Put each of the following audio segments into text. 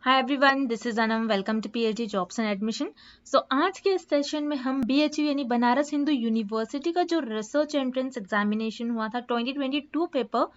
Hi everyone, this is Anam. Welcome to PhD jobs and admission. So आज के इस session में हम बीएचयू यानी बनारस हिंदू यूनिवर्सिटी का जो रिसर्च एंट्रेंस एग्जामिनेशन हुआ था 2022 पेपर,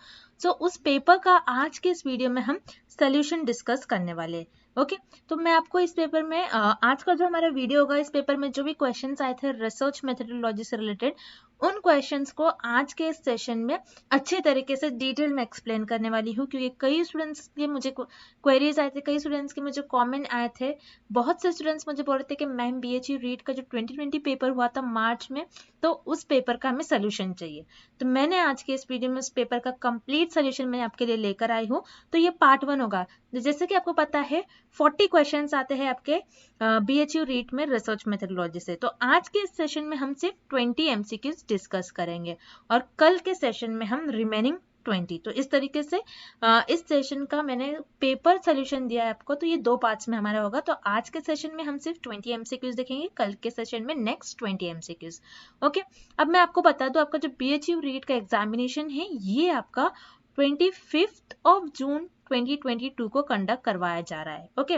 उस पेपर का आज के इस वीडियो में हम सोल्यूशन डिस्कस करने वाले हैं। ओके, तो मैं आपको इस पेपर में आज का जो हमारा वीडियो होगा, इस पेपर में जो भी क्वेश्चंस आए थे रिसर्च मेथोडोलॉजी से रिलेटेड, उन क्वेश्चंस को आज के इस सेशन में अच्छे तरीके से डिटेल में एक्सप्लेन करने वाली हूँ, क्योंकि कई स्टूडेंट्स के मुझे क्वेरीज आए थे, कई स्टूडेंट्स के मुझे कमेंट आए थे। बहुत से स्टूडेंट्स मुझे बोल रहे थे कि मैम बीएचयू रीट का जो 2020 पेपर हुआ था मार्च में, तो उस पेपर का हमें सोल्यूशन चाहिए। तो मैंने आज के इस वीडियो में उस पेपर का कंप्लीट सोल्यूशन मैं आपके लिए लेकर आई हूँ। तो ये पार्ट 1 होगा। जैसे कि आपको पता है 40 क्वेश्चंस आते हैं आपके बीएचयू रीट में रिसर्च मेथोडोलॉजी से। तो आज के इस सेशन में हम सिर्फ 20 एमसीक्यूज डिस्कस करेंगे और कल के सेशन में हम रिमेनिंग 20। तो इस तरीके से इस सेशन का मैंने पेपर सोल्यूशन दिया है आपको। तो ये 2 पार्ट्स में हमारा होगा। तो आज के सेशन में हम सिर्फ 20 एमसीक्यूज देखेंगे, कल के सेशन में नेक्स्ट 20 एमसीक्यूज। ओके, अब मैं आपको बता दूं, आपका जो बीएचयू रीट का एग्जामिनेशन है ये आपका 25 जून 2022 को कंडक्ट करवाया जा रहा है। ओके,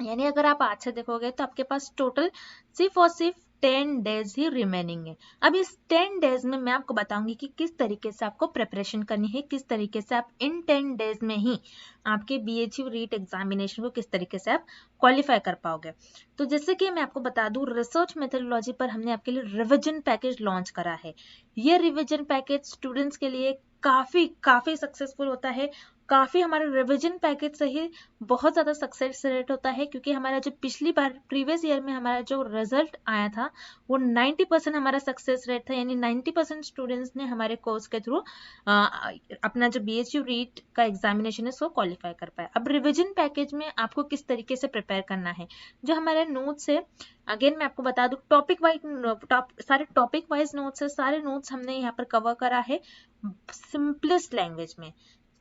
यानी अगर आप आज से देखोगे तो आपके पास टोटल सिर्फ और सिर्फ 10 डेज ही रिमेनिंग है। अब इस 10 डेज में मैं आपको बताऊंगी कि किस तरीके से आपको प्रिपरेशन करनी है, किस तरीके से आप इन 10 डेज में ही आपके बीएचयू रीट एग्जामिनेशन को किस तरीके से आप क्वालिफाई कर पाओगे। तो जैसे कि मैं आपको बता दूं, रिसर्च मेथोडोलॉजी पर हमने आपके लिए रिवीजन पैकेज लॉन्च करा है। ये रिवीजन पैकेज स्टूडेंट्स के लिए काफी सक्सेसफुल होता है। काफी हमारे रिवीजन पैकेज से ही बहुत ज़्यादा सक्सेस रेट होता है, क्योंकि हमारा जो पिछली बार प्रीवियस ईयर में हमारा जो रिजल्ट आया था वो 90% हमारा सक्सेस रेट था। यानी 90% स्टूडेंट्स ने हमारे कोर्स के थ्रू अपना जो बीएचयू रीट का एग्जामिनेशन है उसको क्वालिफाई कर पाया। अब रिवीजन पैकेज में आपको किस तरीके से प्रिपेयर करना है, जो हमारे नोट्स है, अगेन मैं आपको बता दूं, सारे टॉपिक वाइज नोट्स है। सारे नोट्स हमने यहाँ पर कवर करा है सिंपलेस्ट लैंग्वेज में।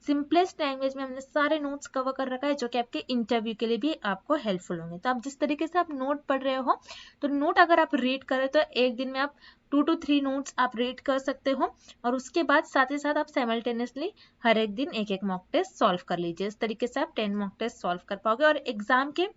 हमने सारे नोट्स कवर कर रखा है, जो कि आपके इंटरव्यू के लिए भी आपको हेल्पफुल होंगे। तो आप जिस तरीके से आप नोट पढ़ रहे हो, तो नोट अगर आप रीड करें तो एक दिन में आप 2 to 3 नोट्स आप रीड कर सकते हो, और उसके बाद साथ ही साथ आप साइमल्टेनियसली हर एक दिन एक एक मॉक टेस्ट सॉल्व कर लीजिए। इस तरीके से आप 10 मॉक टेस्ट सॉल्व कर पाओगे। और एग्जाम के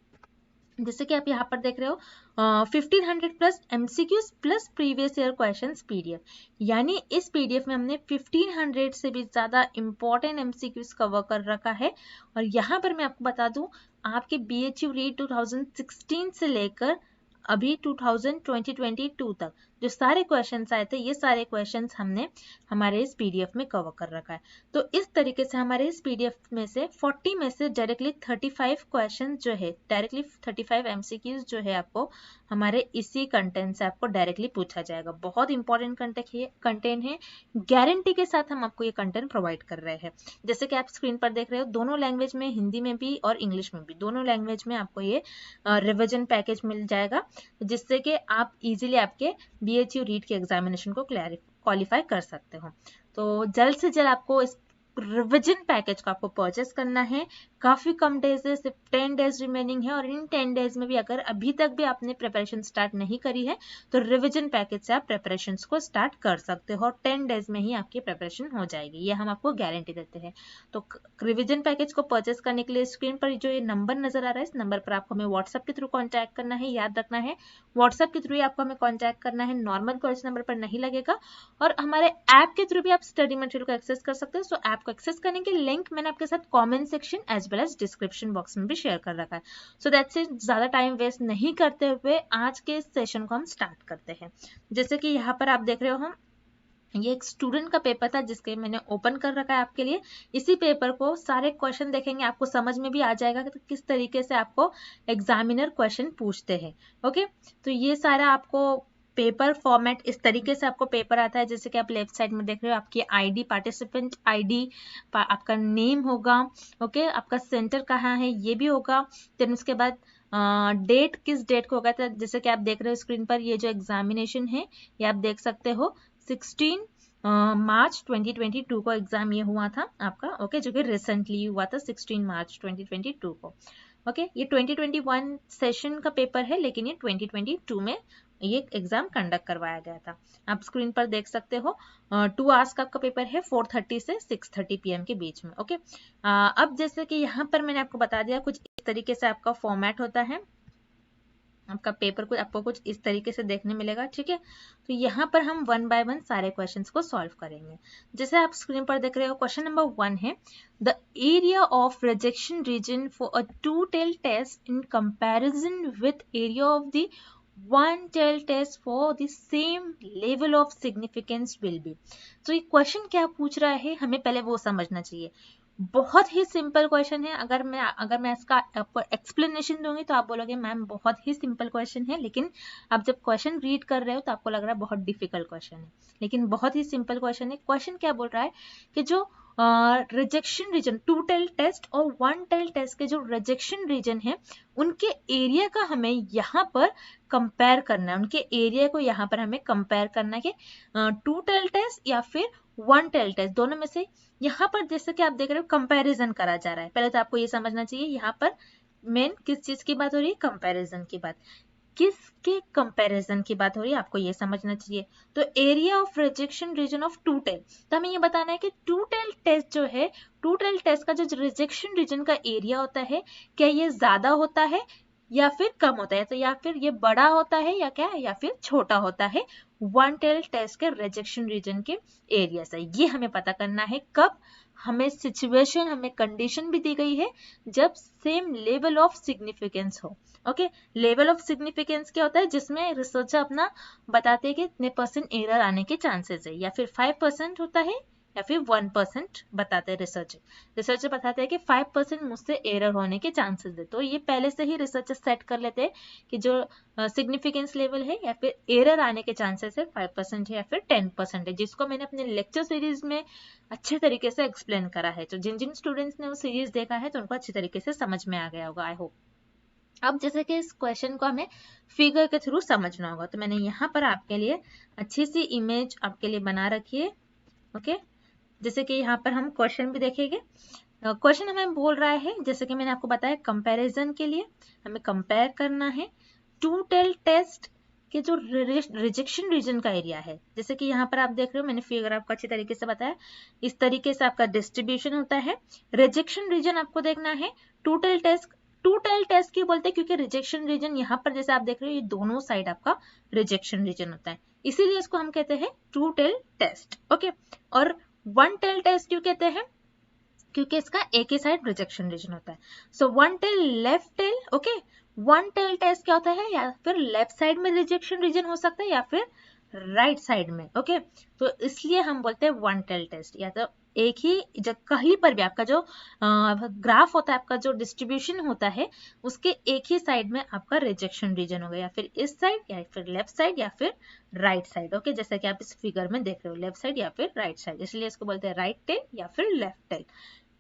जैसे कि आप यहाँ पर देख रहे हो 1500 plus MCQs plus previous year questions PDF, यानी इस पीडीएफ में हमने 1500 से भी ज्यादा इंपॉर्टेंट एमसीक्यूज कवर कर रखा है। और यहाँ पर मैं आपको बता दूं, आपके बीएचयू रीट 2016 से लेकर अभी 2022 तक जो सारे क्वेश्चंस आए थे, ये सारे क्वेश्चंस हमने हमारे इस पीडीएफ में कवर कर रखा है। तो इस तरीके से हमारे इस पीडीएफ में से 40 में से डायरेक्टली 35 क्वेश्चन जो है, डायरेक्टली 35 एमसीक्यूज जो है, आपको हमारे इसी कंटेंट से आपको डायरेक्टली पूछा जाएगा। बहुत इंपॉर्टेंट कंटेंट है, गारंटी के साथ हम आपको ये कंटेंट प्रोवाइड कर रहे हैं। जैसे कि आप स्क्रीन पर देख रहे हो, दोनों लैंग्वेज में, हिंदी में भी और इंग्लिश में भी, दोनों लैंग्वेज में आपको ये रिवीजन पैकेज मिल जाएगा, जिससे कि आप इजीली आपके बीएचयू रीट के एग्जामिनेशन को क्वालिफाई कर सकते हो। तो जल्द से जल्द आपको इस रिवीजन पैकेज को आपको परचेस करना है। काफी कम डेज है, सिर्फ 10 डेज रिमेनिंग है, और इन 10 डेज में भी अगर अभी तक भी आपने प्रिपरेशन स्टार्ट नहीं करी है तो रिवीजन पैकेज से आप प्रिपरेशन को स्टार्ट कर सकते हो, और 10 डेज में ही आपकी प्रिपरेशन हो जाएगी, ये हम आपको गारंटी देते हैं। तो रिवीजन पैकेज को परचेस करने के लिए स्क्रीन पर जो ये नंबर नजर आ रहा है, इस नंबर पर आपको हमें व्हाट्सएप के थ्रू कॉन्टैक्ट करना है। याद रखना है, व्हाट्सएप के थ्रू ही आपको हमें कॉन्टैक्ट करना है, नॉर्मल कॉल इस नंबर पर नहीं लगेगा। और हमारे ऐप के थ्रू भी आप स्टडी मटेरियल को एक्सेस कर सकते हो। सो ऐप को एक्सेस करने के लिंक मैंने आपके साथ comment section as well as description box में भी शेयर कर रखा है। सो दैट्स इट, ज्यादा टाइम वेस्ट नहीं करते हुए आज के इस सेशन को हम स्टार्ट करते हैं। जैसे कि यहाँ पर आप देख रहे हो, हम ये एक स्टूडेंट का पेपर था जिसके मैंने ओपन कर रखा है आपके लिए। इसी पेपर को सारे क्वेश्चन देखेंगे, आपको समझ में भी आ जाएगा कि किस तरीके से आपको एग्जामिनर क्वेश्चन पूछते हैं। ओके, तो ये सारा आपको पेपर फॉर्मेट इस तरीके से आपको पेपर आता है। जैसे कि आप लेफ्ट साइड में देख रहे हो, आपकी आईडी, पार्टिसिपेंट आईडी, आपका नेम होगा। ओके, आपका सेंटर कहाँ है ये भी होगा। देन उसके बाद डेट, किस डेट को होगा। जैसे कि आप देख रहे हो स्क्रीन पर, ये जो एग्जामिनेशन है ये आप देख सकते हो 16 मार्च 2022 को एग्जाम ये हुआ था आपका, ओके, जो कि रिसेंटली हुआ था 16 मार्च 2022 को। ओके, ये 2021 सेशन का पेपर है, लेकिन ये 2022 में ये एग्जाम कंडक्ट करवाया गया था। आप स्क्रीन पर देख सकते हो 2 आवर्स का आपका पेपर है, 4:30 से 6:30 PM के बीच में। ओके, अब जैसे कि यहाँ पर मैंने आपको बता दिया कुछ इस तरीके से आपका फॉर्मेट होता है, आपका पेपर को आपको कुछ इस तरीके से देखने मिलेगा। ठीक है, तो यहाँ पर हम 1 बाय 1 सारे क्वेश्चंस को सॉल्व करेंगे। जैसे आप स्क्रीन पर देख रहे हो, क्वेश्चन नंबर 1 है the area of rejection region for a two tail test in comparison with area of the one tail test for the same level of significance will be. तो ये क्वेश्चन क्या पूछ रहा है, हमें पहले वो समझना चाहिए। बहुत ही सिंपल क्वेश्चन है। अगर मैं इसका एक्सप्लेनेशन दूंगी तो आप बोलोगे मैम बहुत ही सिंपल क्वेश्चन है, लेकिन आप जब क्वेश्चन रीड कर रहे हो तो आपको लग रहा है बहुत डिफिकल्ट क्वेश्चन है, लेकिन बहुत ही सिंपल क्वेश्चन है। क्वेश्चन क्या बोल रहा है कि जो rejection region, two tail test और वन टेल टेस्ट के जो रिजेक्शन रीजन है उनके एरिया का हमें यहाँ पर कंपेयर करना है। उनके एरिया को यहाँ पर हमें कंपेयर करना है कि टू टेल टेस्ट या फिर वन टेल टेस्ट, दोनों में से यहाँ पर जैसे कि आप देख रहे हो कंपैरिजन करा जा रहा है। पहले तो आपको ये समझना चाहिए यहाँ पर मेन किस चीज की बात हो रही है, कंपैरिजन की बात। किसके कंपैरिजन की बात हो रही है आपको ये समझना चाहिए। तो area of rejection region of two tail, तो हमें ये बताना है कि टू टेल टेस्ट जो है, टू टेल टेस्ट का जो रिजेक्शन रीजन का एरिया होता है, क्या ये ज्यादा होता है या फिर कम होता है, तो या फिर ये बड़ा होता है या क्या, या फिर छोटा होता है वन टेल टेस्ट के रिजेक्शन रीजन के एरिया से। ये हमें पता करना है कब, हमें सिचुएशन, हमें कंडीशन भी दी गई है जब सेम लेवल ऑफ सिग्निफिकेंस हो। ओके, लेवल ऑफ सिग्निफिकेंस क्या होता है, जिसमें रिसर्चर अपना बताते हैं कि इतने % एरर आने के चांसेस है, या फिर 5% होता है या फिर 1% बताते हैं रिसर्चर बताते हैं कि 5% मुझसे एरर होने के चांसेस है। तो ये पहले से ही रिसर्चर सेट कर लेते हैं कि जो सिग्निफिकेंस लेवल है या फिर एरर आने के चांसेस है 5% है या फिर 10% है, जिसको मैंने अपने लेक्चर सीरीज में अच्छे तरीके से एक्सप्लेन करा है। तो जिन जिन स्टूडेंट्स ने वो सीरीज देखा है तो उनको अच्छी तरीके से समझ में आ गया होगा, आई होप। अब जैसे कि इस क्वेश्चन को हमें फिगर के थ्रू समझना होगा, तो मैंने यहाँ पर आपके लिए अच्छी सी इमेज आपके लिए बना रखी है। ओके, जैसे कि यहाँ पर हम क्वेश्चन भी देखेंगे। क्वेश्चन हमें बोल रहा है, जैसे कि मैंने आपको बताया कंपैरिजन के लिए हमें कंपेयर करना है टू टेल टेस्ट के जो रिजेक्शन रीजन का एरिया है। जैसे कि यहाँ पर आप देख रहे हो, मैंने फिगर आपको अच्छी तरीके से बताया, इस तरीके से आपका डिस्ट्रीब्यूशन होता है। रिजेक्शन रीजन आपको देखना है, टू टेल टेस्ट क्यों बोलते हैं, क्योंकि रिजेक्शन रीजन यहाँ पर जैसे आप देख रहे हो ये दोनों साइड आपका रिजेक्शन रीजन होता है, इसीलिए इसको हम कहते हैं टू टेल टेस्ट। ओके, और वन टेल टेस्ट क्यों कहते हैं, क्योंकि इसका एक ही साइड रिजेक्शन रीजन होता है। So one tail left tail, okay, one tail test क्या होता है, या फिर लेफ्ट साइड में रिजेक्शन रीजन हो सकता है या फिर राइट साइड में। ओके, तो इसलिए हम बोलते हैं वन टेल टेस्ट। या तो एक ही जब कहीं पर भी आपका जो ग्राफ होता है, आपका जो डिस्ट्रीब्यूशन होता है, उसके एक ही साइड में आपका रिजेक्शन रीजन होगा, या फिर इस साइड या फिर लेफ्ट साइड या फिर राइट साइड। ओके, जैसा कि आप इस फिगर में देख रहे हो, लेफ्ट साइड या फिर राइट साइड, इसलिए इसको बोलते हैं राइट टेल या फिर लेफ्ट टेल।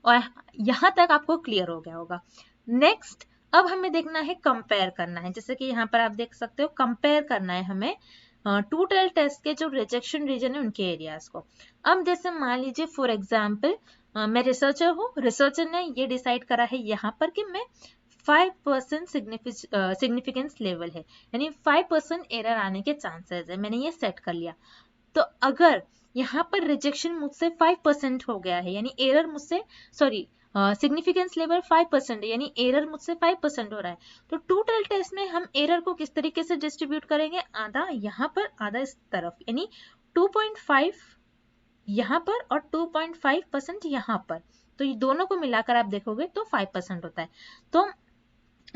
और यहाँ तक आपको क्लियर हो गया होगा। नेक्स्ट, अब हमें देखना है, कंपेयर करना है। जैसे कि यहाँ पर आप देख सकते हो, कंपेयर करना है हमें टू टेल टेस्ट के जो रिजेक्शन रीजन है उनके एरियाज को। अब जैसे मान लीजिए फॉर एग्जाम्पल मैं रिसर्चर हूँ, रिसर्चर ने ये डिसाइड करा है यहाँ पर कि मैं 5% सिग्निफिकेंस लेवल है, यानी 5% एरर आने के चांसेस है, मैंने ये सेट कर लिया। तो अगर यहाँ पर रिजेक्शन मुझसे 5% हो गया है, यानी एरर मुझसे, सॉरी, सिग्निफिकेंस लेवल 5% है, यानी एरर मुझसे 5% हो रहा है, तो टू टेल टेस्ट में हम एरर को किस तरीके से डिस्ट्रीब्यूट करेंगे, आधा यहाँ पर आधा इस तरफ, यानी 2.5 यहाँ पर और 2.5% यहाँ पर, तो ये दोनों को मिलाकर आप देखोगे तो 5% होता है। तो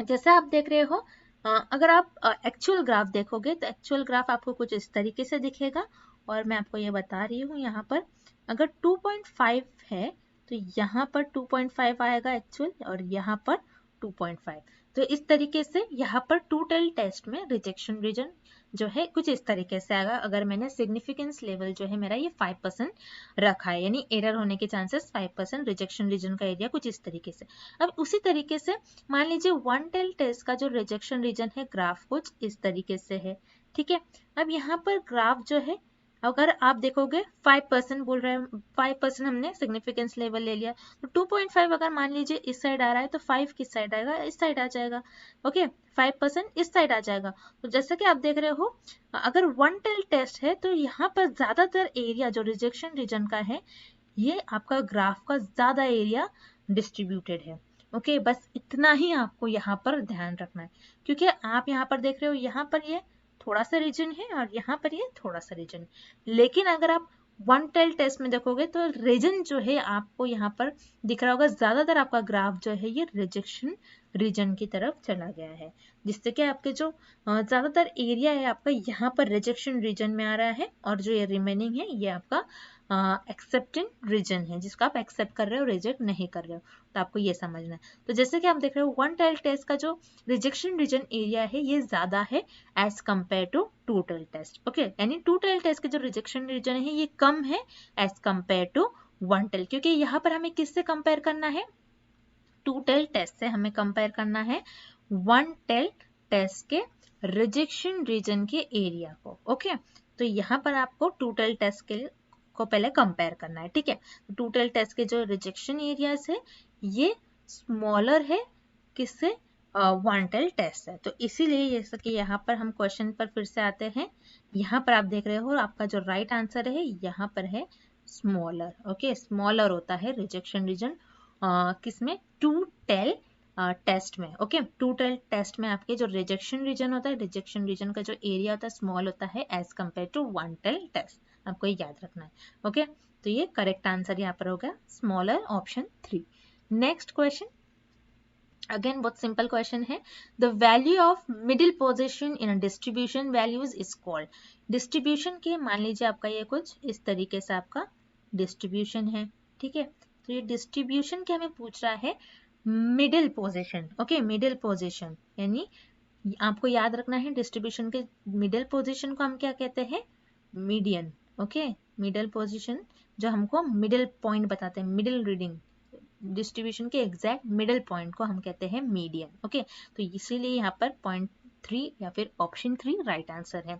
जैसे आप देख रहे हो, अगर आप एक्चुअल ग्राफ देखोगे तो एक्चुअल ग्राफ आपको कुछ इस तरीके से दिखेगा, और मैं आपको ये बता रही हूँ, यहाँ पर अगर 2.5 है तो यहाँ पर 2.5 आएगा एक्चुअल, और यहाँ पर 2.5। तो इस तरीके से यहाँ पर टू टेल टेस्ट में रिजेक्शन रीजन जो है कुछ इस तरीके से आएगा, अगर मैंने सिग्निफिकेंस लेवल जो है मेरा ये 5% रखा है, यानी एरर होने के चांसेस 5%, रिजेक्शन रीजन का एरिया कुछ इस तरीके से। अब उसी तरीके से मान लीजिए वन टेल टेस्ट का जो रिजेक्शन रीजन है, ग्राफ कुछ इस तरीके से है। ठीक है, अब यहाँ पर ग्राफ जो है अगर आप देखोगे 5% बोल रहे हैं, 5% हमने सिग्निफिकेंस लेवल ले लिया, तो 2.5 अगर मान लीजिए इस साइड आ रहा है तो 5 किस साइड आएगा, इस साइड आ जाएगा। ओके, 5% इस साइड आ जाएगा। तो जैसे कि आप देख रहे हो, अगर वन टेल टेस्ट है तो यहाँ पर ज्यादातर एरिया जो रिजेक्शन रीजन का है, ये आपका ग्राफ का ज्यादा एरिया डिस्ट्रीब्यूटेड है। ओके, बस इतना ही आपको यहाँ पर ध्यान रखना है, क्योंकि आप यहाँ पर देख रहे हो, यहाँ पर ये थोड़ा सा रीजन है और यहाँ पर ये थोड़ा सा रीजन है। लेकिन अगर आप वन टेल टेस्ट में देखोगे तो रीजन जो है आपको यहाँ पर दिख रहा होगा, ज्यादातर आपका ग्राफ जो है ये रिजेक्शन रीजन की तरफ चला गया है, जिससे कि आपके जो ज्यादातर एरिया है आपका यहाँ पर रिजेक्शन रीजन में आ रहा है, और जो ये रिमेनिंग है ये आपका एक्सेप्टिंग रीजन है, जिसको आप एक्सेप्ट कर रहे हो, रिजेक्ट नहीं कर रहे हो। तो आपको ये समझना है। तो जैसे कि आप देख रहे हो, वन टेल टेस्ट का जो रिजेक्शन रीजन एरिया है ये ज्यादा है as compare to two tail test. Okay, यानी टू टेल टेस्ट के जो रिजेक्शन रीजन है ये कम है as compare to one tail, क्योंकि यहाँ पर हमें किससे कंपेयर करना है, टू टेल टेस्ट से हमें कंपेयर करना है वन टेल टेस्ट के रिजेक्शन रीजन के एरिया को। ओके, तो यहाँ पर आपको टू टेल टेस्ट के को पहले कंपेयर करना है। ठीक है, टू टेल टेस्ट के जो रिजेक्शन एरियाज है ये स्मॉलर है किससे, वन टेल टेस्ट है। तो इसीलिए जैसे कि यहाँ पर हम क्वेश्चन पर फिर से आते हैं, यहाँ पर आप देख रहे हो आपका जो राइट आंसर है यहाँ पर है स्मॉलर। ओके, स्मॉलर होता है रिजेक्शन रीजन किसमें, टू टेल टेस्ट में। ओके, टू टेल टेस्ट में आपके जो रिजेक्शन रीजन होता है, रिजेक्शन रीजन का जो एरिया होता है स्मॉल होता है as compare to one tail test. आपको ये याद रखना है। ओके, तो ये करेक्ट आंसर यहाँ पर होगा smaller, option 3। Next question, again बहुत सिंपल क्वेश्चन है। The value of middle position in a distribution values is called. Distribution के मान लीजिए आपका ये कुछ इस तरीके से आपका डिस्ट्रीब्यूशन है। ठीक है, तो ये डिस्ट्रीब्यूशन के हमें पूछ रहा है middle position. Okay, middle position यानी आपको याद रखना है डिस्ट्रीब्यूशन के मिडिल पोजीशन को हम क्या कहते हैं, मीडियन। ओके, मिडिल पोजीशन जो हमको मिडिल पॉइंट बताते हैं, मिडिल रीडिंग, डिस्ट्रीब्यूशन के एग्जैक्ट मिडिल पॉइंट को हम कहते हैं मीडियन। ओके, तो इसीलिए यहाँ पर पॉइंट 3 या फिर ऑप्शन 3 राइट आंसर है।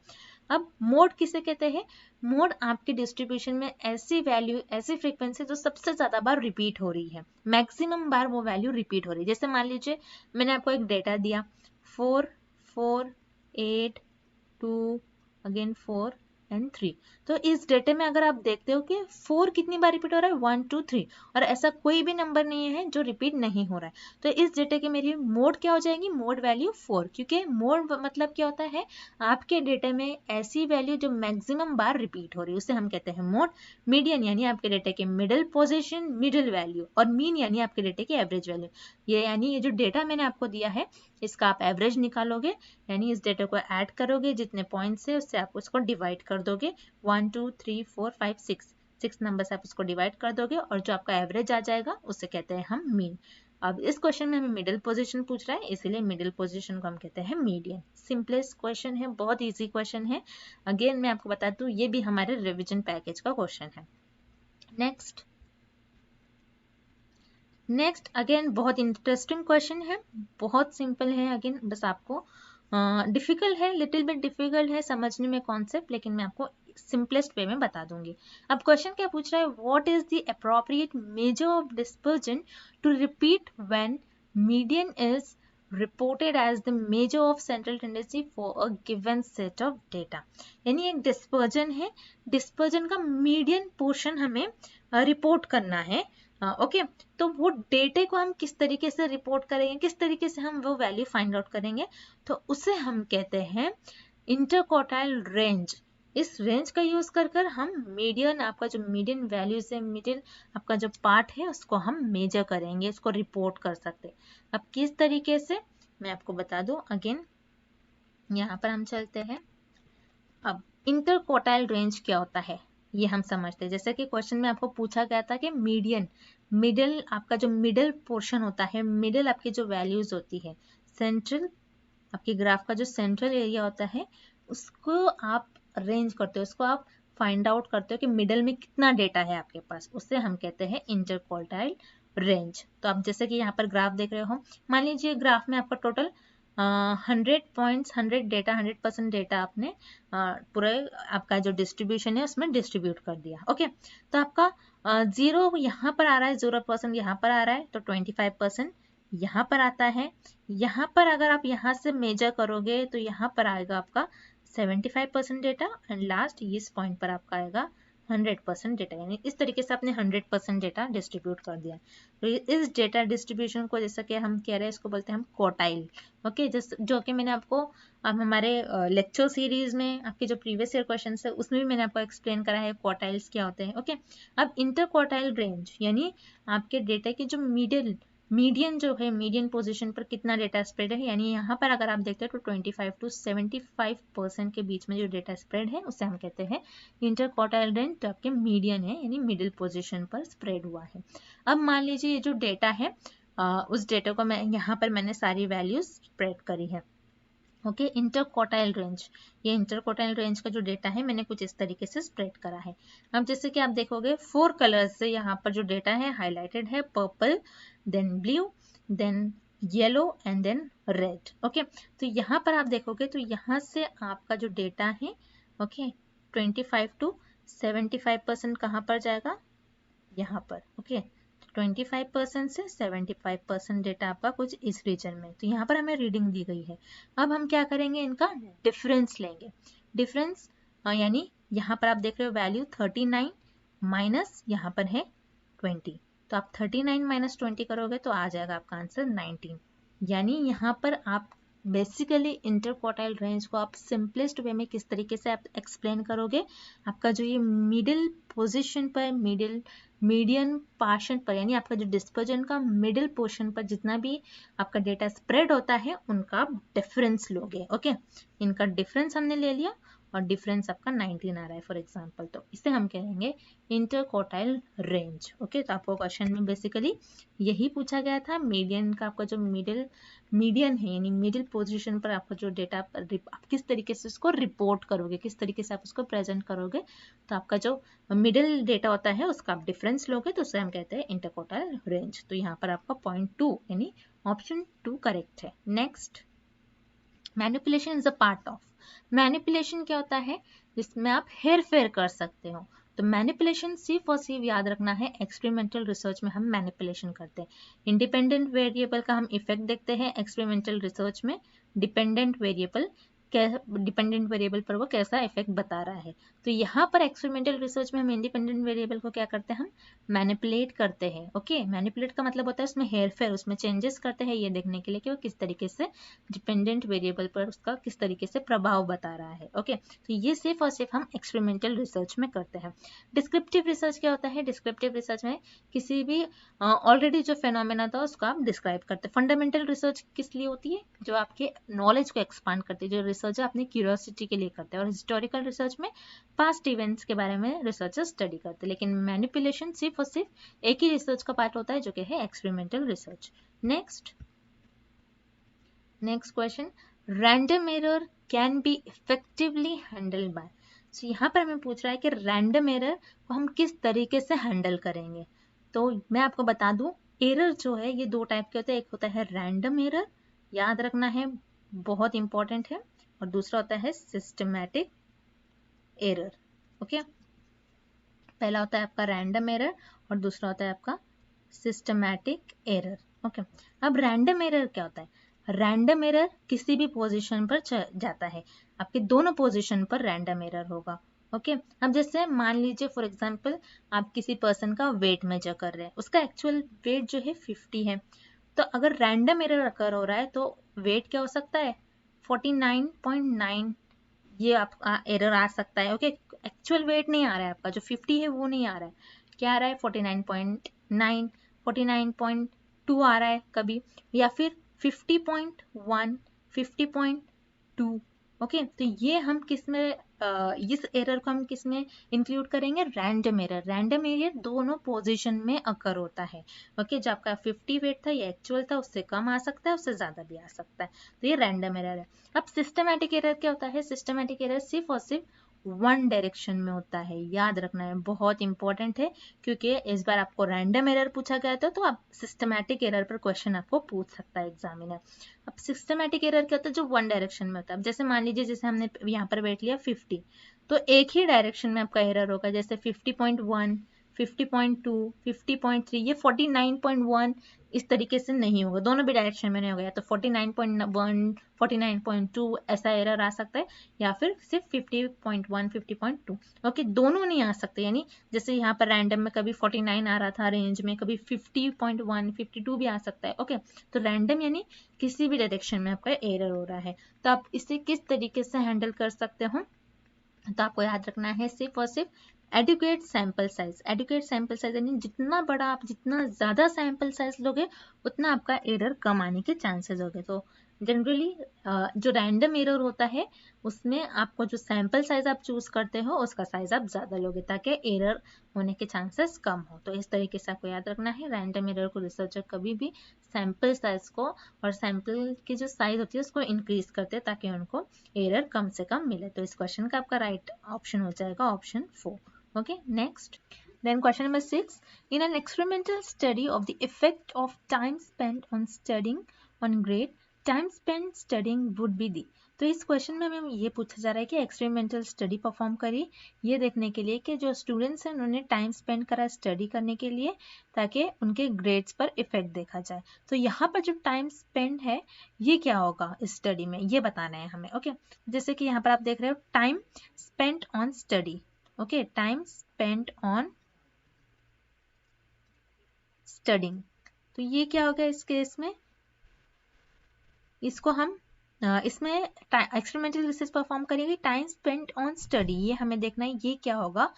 अब मोड किसे कहते हैं, मोड आपके डिस्ट्रीब्यूशन में ऐसी वैल्यू, ऐसी फ्रीक्वेंसी जो सबसे ज्यादा बार रिपीट हो रही है, मैक्सिमम बार वो वैल्यू रिपीट हो रही है। जैसे मान लीजिए मैंने आपको एक डेटा दिया 4 4 8 2 अगेन 4 एंड 3, तो इस डेटे में अगर आप देखते हो कि 4 कितनी बार रिपीट हो रहा है, 1 2 3, और ऐसा कोई भी नंबर नहीं है जो रिपीट नहीं हो रहा है। तो इस डेटे के मेरी मोड क्या हो जाएगी, मोड वैल्यू 4, क्योंकि मोड मतलब क्या होता है, आपके डेटे में ऐसी वैल्यू जो मैक्सिमम बार रिपीट हो रही है उसे हम कहते हैं मोड। मीडियन यानी आपके डेटे के मिडिल पोजीशन, मिडिल वैल्यू, और मीन यानी आपके डेटे की एवरेज वैल्यू। ये यानी ये जो डेटा मैंने आपको दिया है इसका आप एवरेज निकालोगे, यानी इस डेटा को ऐड करोगे जितने पॉइंट्स है उससे आप उसको डिवाइड कर दोगे, 1 2 3 4 5 6 नंबर से आप उसको डिवाइड कर दोगे, और जो आपका एवरेज आ जाएगा उसे कहते हैं हम मीन। अब इस क्वेश्चन में हमें मिडिल पोजीशन पूछ रहा है, इसीलिए मिडिल पोजीशन को हम कहते हैं मीडियन। सिंपलेस्ट क्वेश्चन है, बहुत इजी क्वेश्चन है। अगेन मैं आपको बता दूं ये भी हमारे रिविजन पैकेज का क्वेश्चन है। नेक्स्ट अगेन बहुत इंटरेस्टिंग क्वेश्चन है, बहुत सिंपल है। अगेन बस आपको डिफिकल्ट है, लिटिल बिट डिफिकल्ट है समझने में कॉन्सेप्ट, लेकिन मैं आपको सिंपलेस्ट वे में बता दूंगी। अब क्वेश्चन क्या पूछ रहा है, what is the appropriate measure of dispersion to repeat when median is reported as the measure of central tendency for a given set of data। यानी एक डिस्पर्जन है, डिस्पर्जन का मीडियन पोर्शन हमें रिपोर्ट करना है। ओके, तो वो डेटे को हम किस तरीके से रिपोर्ट करेंगे, किस तरीके से हम वो वैल्यू फाइंड आउट करेंगे, तो उसे हम कहते हैं इंटरक्वार्टाइल रेंज। इस रेंज का यूज कर कर हम मीडियन, आपका जो मीडियन वैल्यू से मीडियन आपका जो पार्ट है उसको हम मेजर करेंगे, उसको रिपोर्ट कर सकते। अब किस तरीके से मैं आपको बता दूं, अगेन यहाँ पर हम चलते हैं। अब इंटरक्वार्टाइल रेंज क्या होता है ये हम समझते हैं। जैसे कि क्वेश्चन में आपको पूछा गया था कि मीडियन, मिडिल आपका जो मिडिल पोर्शन होता है, मिडिल आपकी जो वैल्यूज होती है, सेंट्रल आपके ग्राफ का जो सेंट्रल एरिया होता है उसको आप रेंज करते हो, उसको आप फाइंड आउट करते हो कि मिडिल में कितना डेटा है आपके पास, उससे हम कहते हैं इंटरक्वार्टाइल रेंज। तो आप जैसे कि यहाँ पर ग्राफ देख रहे हो, मान लीजिए ग्राफ में आपका टोटल 100 पॉइंट्स, 100% डेटा आपने पूरे आपका जो डिस्ट्रीब्यूशन है उसमें डिस्ट्रीब्यूट कर दिया। ओके, तो आपका 0 यहाँ पर आ रहा है, 0% यहाँ पर आ रहा है, तो 25% यहाँ पर आता है। यहाँ पर अगर आप यहाँ से मेजर करोगे तो यहाँ पर आएगा आपका 75% डेटा, एंड लास्ट इस पॉइंट पर आपका आएगा 100% डेटा। यानी इस तरीके से आपने 100% डेटा डिस्ट्रीब्यूट कर दिया। तो इस डेटा डिस्ट्रीब्यूशन को, जैसा कि हम कह रहे हैं, इसको बोलते हैं हम क्वार्टाइल। ओके, जो कि मैंने आपको अब हमारे लेक्चर सीरीज में आपके जो प्रीवियस ईयर क्वेश्चन है उसमें भी मैंने आपको एक्सप्लेन करा है क्वार्टाइल्स क्या होते हैं। ओके, अब इंटर क्वार्टाइल रेंज यानी आपके डेटा की जो मीडियन जो है, मीडियन पोजीशन पर कितना डेटा स्प्रेड है, यानी यहाँ पर अगर आप देखते हैं तो 25 to 75% के बीच में जो डेटा स्प्रेड है उसे हम कहते हैं इंटर क्वार्टाइल रेंज। तो आपके मीडियन है यानी मिडिल पोजीशन पर स्प्रेड हुआ है। अब मान लीजिए ये जो डेटा है उस डेटा को मैं यहाँ पर मैंने सारी वैल्यूज स्प्रेड करी है। ओके, इंटर क्वार्टाइल रेंज, ये इंटर क्वार्टाइल रेंज का जो डेटा है मैंने कुछ इस तरीके से स्प्रेड करा है। अब जैसे कि आप देखोगे 4 कलर्स से यहाँ पर जो डेटा है हाईलाइटेड है, purple, then blue, then yellow and then red. Okay, तो यहाँ पर आप देखोगे तो यहाँ से आपका जो डेटा है, ओके, 25 to 75% कहाँ पर जाएगा, यहाँ पर। ओके, 25% से 75% डेटा आपका कुछ इस रीजन में, तो यहाँ पर हमें रीडिंग दी गई है। अब हम क्या करेंगे, इनका डिफरेंस लेंगे। डिफरेंस यानी यहाँ पर आप देख रहे हो वैल्यू 39 माइनस यहाँ पर है 20, तो आप 39 माइनस 20 करोगे तो आ जाएगा आपका आंसर 19। यानी यहाँ पर आप बेसिकली इंटर क्वार्टाइल रेंज को आप सिंपलेस्ट वे में किस तरीके से आप एक्सप्लेन करोगे, आपका जो ये मिडिल पोजीशन पर, मीडियन पोर्शन पर, यानी आपका जो डिस्पर्जन का मिडिल पोर्शन पर जितना भी आपका डेटा स्प्रेड होता है उनका आप डिफरेंस लोगे। ओके, इनका डिफरेंस हमने ले लिया और डिफरेंस आपका 19 आ रहा है फॉर एग्जांपल, तो इसे हम कहेंगे इंटर क्वार्टाइल रेंज। ओके, तो आपको क्वेश्चन में बेसिकली यही पूछा गया था, मीडियन का आपका जो मीडियन है यानी मिडिल पोजीशन पर आपका जो डेटा आप किस तरीके से उसको रिपोर्ट करोगे, किस तरीके से आप उसको प्रेजेंट करोगे, तो आपका जो मिडिल डेटा होता है उसका आप डिफरेंस लोगे, तो उसे हम कहते हैं इंटर क्वार्टाइल रेंज। तो यहाँ पर आपका 0.2 यानी ऑप्शन 2 करेक्ट है। Next, manipulation is a part of. Manipulation क्या होता है, जिसमें आप हेर फेर कर सकते हो। तो मैनिपुलेशन सिर्फ और सिर्फ याद रखना है, एक्सपेरिमेंटल रिसर्च में हम मैनिपुलेशन करते हैं। इंडिपेंडेंट वेरिएबल का हम इफेक्ट देखते हैं एक्सपेरिमेंटल रिसर्च में, डिपेंडेंट वेरिएबल पर वो कैसा इफेक्ट बता रहा है। तो यहाँ पर एक्सपेरिमेंटल रिसर्च में हम इंडिपेंडेंट वेरिएबल को क्या करते हैं, हम मैनिपुलेट करते हैं। ओके, मैनिपुलेट का मतलब होता है उसमें हेर फेर, उसमें चेंजेस करते हैं, ये देखने के लिए कि वो किस तरीके से डिपेंडेंट वेरिएबल पर उसका किस तरीके से प्रभाव बता रहा है। ओके, तो ये सिर्फ और सिर्फ हम एक्सपेरिमेंटल रिसर्च में करते हैं। डिस्क्रिप्टिव रिसर्च क्या होता है, डिस्क्रिप्टिव रिसर्च में किसी भी ऑलरेडी जो फेनोमेना था उसको आप डिस्क्राइब करते हैं। फंडामेंटल रिसर्च किस लिए होती है, जो आपके नॉलेज को एक्सपांड करती है, जो रिसर्च अपनी क्यूरियोसिटी के लिए करते हैं। और हिस्टोरिकल रिसर्च में पास्ट इवेंट्स के बारे में रिसर्चर्स स्टडी करते हैं। लेकिन मैनिपुलेशन सिर्फ और सिर्फ एक ही रिसर्च का पार्ट होता है जो कि है experimental research. Next question, random error can be effectively handled by. So यहाँ पर हमें पूछ रहा है कि रैंडम एरर को हम किस तरीके से हैंडल करेंगे। तो मैं आपको बता दूं, एरर जो है ये दो टाइप के होते हैं, एक होता है रैंडम एरर, याद रखना है बहुत इंपॉर्टेंट है, और दूसरा होता है सिस्टमैटिक एरर। ओके, पहला होता है आपका रैंडम एरर और दूसरा होता है आपका सिस्टमैटिक एरर। ओके, अब रैंडम एरर क्या होता है, रैंडम एरर किसी भी पोजीशन पर जाता है, आपके दोनों पोजीशन पर रैंडम एरर होगा। ओके, अब जैसे मान लीजिए फॉर एग्जांपल आप किसी पर्सन का वेट मेजर कर रहे हैं, उसका एक्चुअल वेट जो है 50 है, तो अगर रैंडम एरर अकर हो रहा है तो वेट क्या हो सकता है 49.9, ये आपका एरर आ सकता है। ओके, एक्चुअल वेट नहीं आ रहा है आपका, जो 50 है वो नहीं आ रहा है, क्या आ रहा है 49.9, 49.2 आ रहा है कभी, या फिर 50.1, 50.2। ओके, तो ये हम किस में इस एरर को हम किस में इंक्लूड करेंगे, रैंडम एरर। रैंडम एरर दोनों पोजीशन में अकर होता है। ओके, जो आपका 50 वेट था ये एक्चुअल था, उससे कम आ सकता है, उससे ज्यादा भी आ सकता है, तो ये रैंडम एरर है। अब सिस्टमैटिक एरर क्या होता है, सिस्टमैटिक एरर सिर्फ और सिर्फ वन डायरेक्शन में होता है, याद रखना है, बहुत इंपॉर्टेंट है, क्योंकि इस बार आपको रैंडम एरर पूछा गया था, तो आप सिस्टमैटिक एरर पर क्वेश्चन आपको पूछ सकता है एग्जामिनर। अब सिस्टमैटिक एरर क्या होता है? जो वन डायरेक्शन में होता है। अब जैसे मान लीजिए, जैसे हमने यहाँ पर बैठ लिया 50, तो एक ही डायरेक्शन में आपका एरर होगा, जैसे 50.1, 50.2, 50.3, ये 49.1 इस तरीके से नहीं होगा, दोनों भी डायरेक्शन में नहीं होगा, या तो 49.1, 49.2 ऐसा एरर आ सकता है, या फिर सिर्फ 50.1, 50.2। ओके, दोनों नहीं आ सकते, यानी जैसे यहाँ पर रैंडम में कभी 49 आ रहा था रेंज में, कभी 50.1, 52 भी आ सकता है। ओके, तो रैंडम यानी किसी भी डायरेक्शन में आपका एरर हो रहा है, तो आप इसे किस तरीके से हैंडल कर सकते हो? तो आपको याद रखना है सिर्फ और सिर्फ adequate sample size. Adequate sample size यानी जितना बड़ा आप, जितना ज़्यादा सैंपल साइज लोगे, उतना आपका एरर कम आने के चांसेस होंगे। तो जनरली जो रैंडम एरर होता है, उसमें आपको जो सैंपल साइज आप चूज करते हो, उसका साइज आप ज़्यादा लोगे, ताकि एरर होने के चांसेस कम हो। तो इस तरीके से आपको याद रखना है, रैंडम एरर को रिसर्चर कभी भी सैंपल साइज को और सैंपल की जो साइज होती है उसको इंक्रीज करते हैं, ताकि उनको एरर कम से कम मिले। तो इस क्वेश्चन का आपका राइट ऑप्शन हो जाएगा option 4। Okay, next, then question number 6, in an experimental study of the effect of time spent on studying on grade, time spent studying would be the। तो इस क्वेश्चन में हमें ये पूछा जा रहा है कि एक्सपेरिमेंटल स्टडी परफॉर्म करी, ये देखने के लिए कि जो स्टूडेंट्स हैं उन्होंने टाइम स्पेंड करा स्टडी करने के लिए, ताकि उनके ग्रेड्स पर इफेक्ट देखा जाए। तो यहाँ पर जो टाइम स्पेंड है, ये क्या होगा इस स्टडी में, ये बताना है हमें। ओके, जैसे कि यहाँ पर आप देख रहे हो time spent on study. Okay, time spent on studying, तो ये क्या होगा इस केस में? इसको हम इसमें एक्सपेरिमेंटल रिसर्च परफॉर्म करेंगे, टाइम स्पेंट ऑन स्टडी, ये हमें देखना है ये क्या होगा,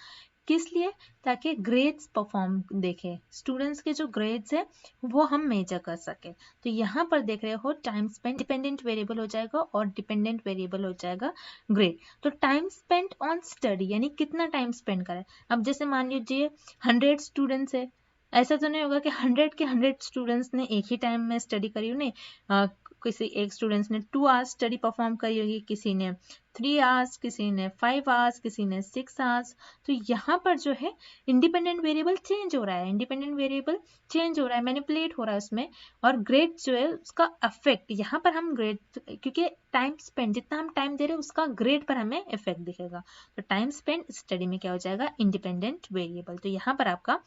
किस लिए? ताकि ग्रेड्स परफॉर्म देखे, स्टूडेंट्स के जो ग्रेड्स है वो हम मेजर कर सके। तो यहाँ पर देख रहे हो टाइम स्पेंड डिपेंडेंट वेरिएबल हो जाएगा और डिपेंडेंट वेरिएबल हो जाएगा ग्रेड। तो टाइम स्पेंट ऑन स्टडी यानी कितना टाइम स्पेंड करें। अब जैसे मान लीजिए 100 स्टूडेंट्स है, ऐसा तो नहीं होगा कि 100 के 100 स्टूडेंट्स ने एक ही टाइम में स्टडी करी हो, नहीं, किसी एक स्टूडेंट्स ने 2 आवर्स स्टडी परफॉर्म करी होगी, किसी ने 3 आवर्स, किसी ने 5 आवर्स, किसी ने 6 आवर्स। तो यहाँ पर जो है इंडिपेंडेंट वेरिएबल चेंज हो रहा है, इंडिपेंडेंट वेरिएबल चेंज हो रहा है, मैनिपुलेट हो रहा है उसमें, और ग्रेड जो है उसका अफेक्ट, यहाँ पर हम ग्रेड, क्योंकि टाइम स्पेंड जितना हम टाइम दे रहे हैं उसका ग्रेड पर हमें इफेक्ट दिखेगा। तो टाइम स्पेंड स्टडी में क्या हो जाएगा? Independent variable. तो यहाँ पर आपका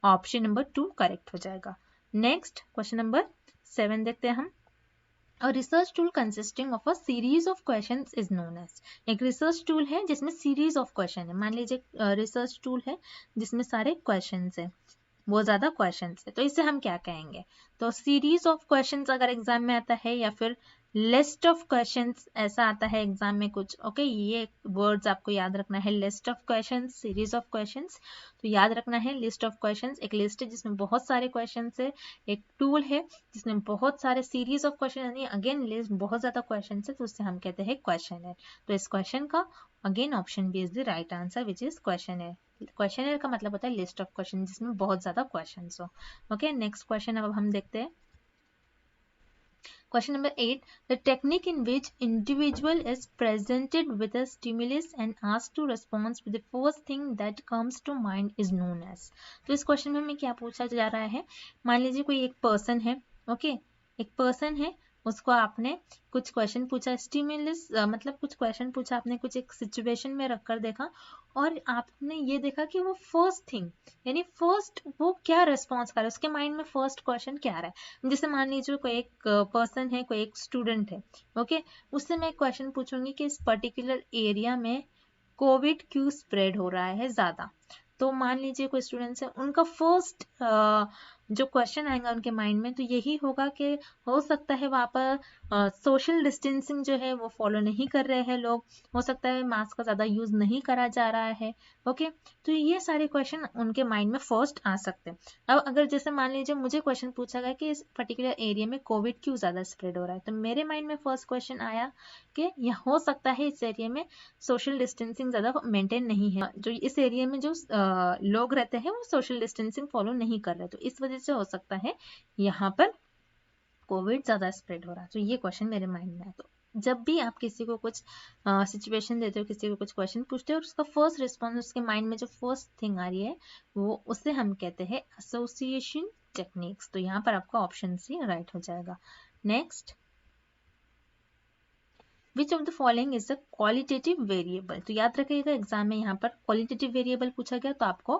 ऑप्शन नंबर 2 करेक्ट हो जाएगा। नेक्स्ट क्वेश्चन नंबर 7 देखते हैं हम। A research tool consisting of a series of questions is known as। एक रिसर्च टूल है जिसमें सीरीज ऑफ क्वेश्चन है। मान लीजिए रिसर्च टूल है जिसमें सारे क्वेश्चंस है, बहुत ज़्यादा क्वेश्चंस है, तो इसे हम क्या कहेंगे? तो सीरीज ऑफ क्वेश्चंस अगर एग्जाम में आता है, या फिर लिस्ट ऑफ क्वेश्चंस ऐसा आता है एग्जाम में कुछ। ओके, ये वर्ड्स आपको याद रखना है, list of questions, series of questions. तो याद रखना है लिस्ट ऑफ क्वेश्चंस एक लिस्ट है जिसमें बहुत सारे क्वेश्चंस है, एक टूल है जिसमें बहुत सारे सीरीज ऑफ क्वेश्चन, यानी अगेन लिस्ट बहुत ज्यादा क्वेश्चन है, तो उससे हम कहते हैं क्वेश्चन है। तो इस क्वेश्चन का again option B is the right answer, which is question है। क्वेश्चनर का मतलब होता है लिस्ट ऑफ क्वेश्चन जिसमें बहुत ज्यादा क्वेश्चंस हो। ओके, नेक्स्ट क्वेश्चन अब हम देखते हैं। Question number 8, the technique in which individual is presented with a stimulus and asked to respond with the first thing that comes to mind is known as। तो इस question में हमें क्या पूछा जा रहा है? मान लीजिए कोई एक पर्सन है, ओके, एक पर्सन है, उसको आपने कुछ क्वेश्चन पूछा, स्टिमुलस मतलब कुछ क्वेश्चन पूछा आपने, कुछ एक सिचुएशन में रखकर देखा, और आपने ये देखा कि वो फर्स्ट थिंग यानी फर्स्ट वो क्या रिस्पॉन्स कर रहा है, उसके माइंड में फर्स्ट क्वेश्चन क्या आ रहा है। जैसे मान लीजिए कोई एक पर्सन है, कोई एक स्टूडेंट है, ओके, उससे मैं क्वेश्चन पूछूंगी कि इस पर्टिकुलर एरिया में कोविड क्यों स्प्रेड हो रहा है ज़्यादा। तो मान लीजिए कोई स्टूडेंट्स है, उनका फर्स्ट जो क्वेश्चन आएगा उनके माइंड में, तो यही होगा कि हो सकता है वहाँ पर सोशल डिस्टेंसिंग जो है वो फॉलो नहीं कर रहे हैं लोग, हो सकता है मास्क का ज़्यादा यूज़ नहीं करा जा रहा है। ओके, तो ये सारे क्वेश्चन उनके माइंड में फर्स्ट आ सकते हैं। अब अगर जैसे मान लीजिए मुझे क्वेश्चन पूछा गया कि इस पर्टिकुलर एरिया में कोविड क्यों ज़्यादा स्प्रेड हो रहा है, तो मेरे माइंड में फर्स्ट क्वेश्चन आया कि यह हो सकता है इस एरिया में सोशल डिस्टेंसिंग ज़्यादा मेंटेन नहीं है, जो इस एरिया में जो लोग रहते हैं वो सोशल डिस्टेंसिंग फॉलो नहीं कर रहे, तो इस वजह से हो सकता है यहाँ पर कोविड ज़्यादा स्प्रेड हो रहा है। तो ये क्वेश्चन मेरे माइंड में है। तो जब भी आप किसी को कुछ सिचुएशन देते हो, किसी को कुछ क्वेश्चन पूछते हो और उसका फर्स्ट रिस्पॉन्स, उसके माइंड में जो फर्स्ट थिंग आ रही है वो, उसे हम कहते हैं एसोसिएशन टेक्निक्स। तो यहाँ पर आपका ऑप्शन सी राइट हो जाएगा। Next, which of the following is the qualitative variable. तो याद रखिएगा एग्जाम में यहाँ पर क्वालिटेटिव वेरिएबल पूछा गया तो आपको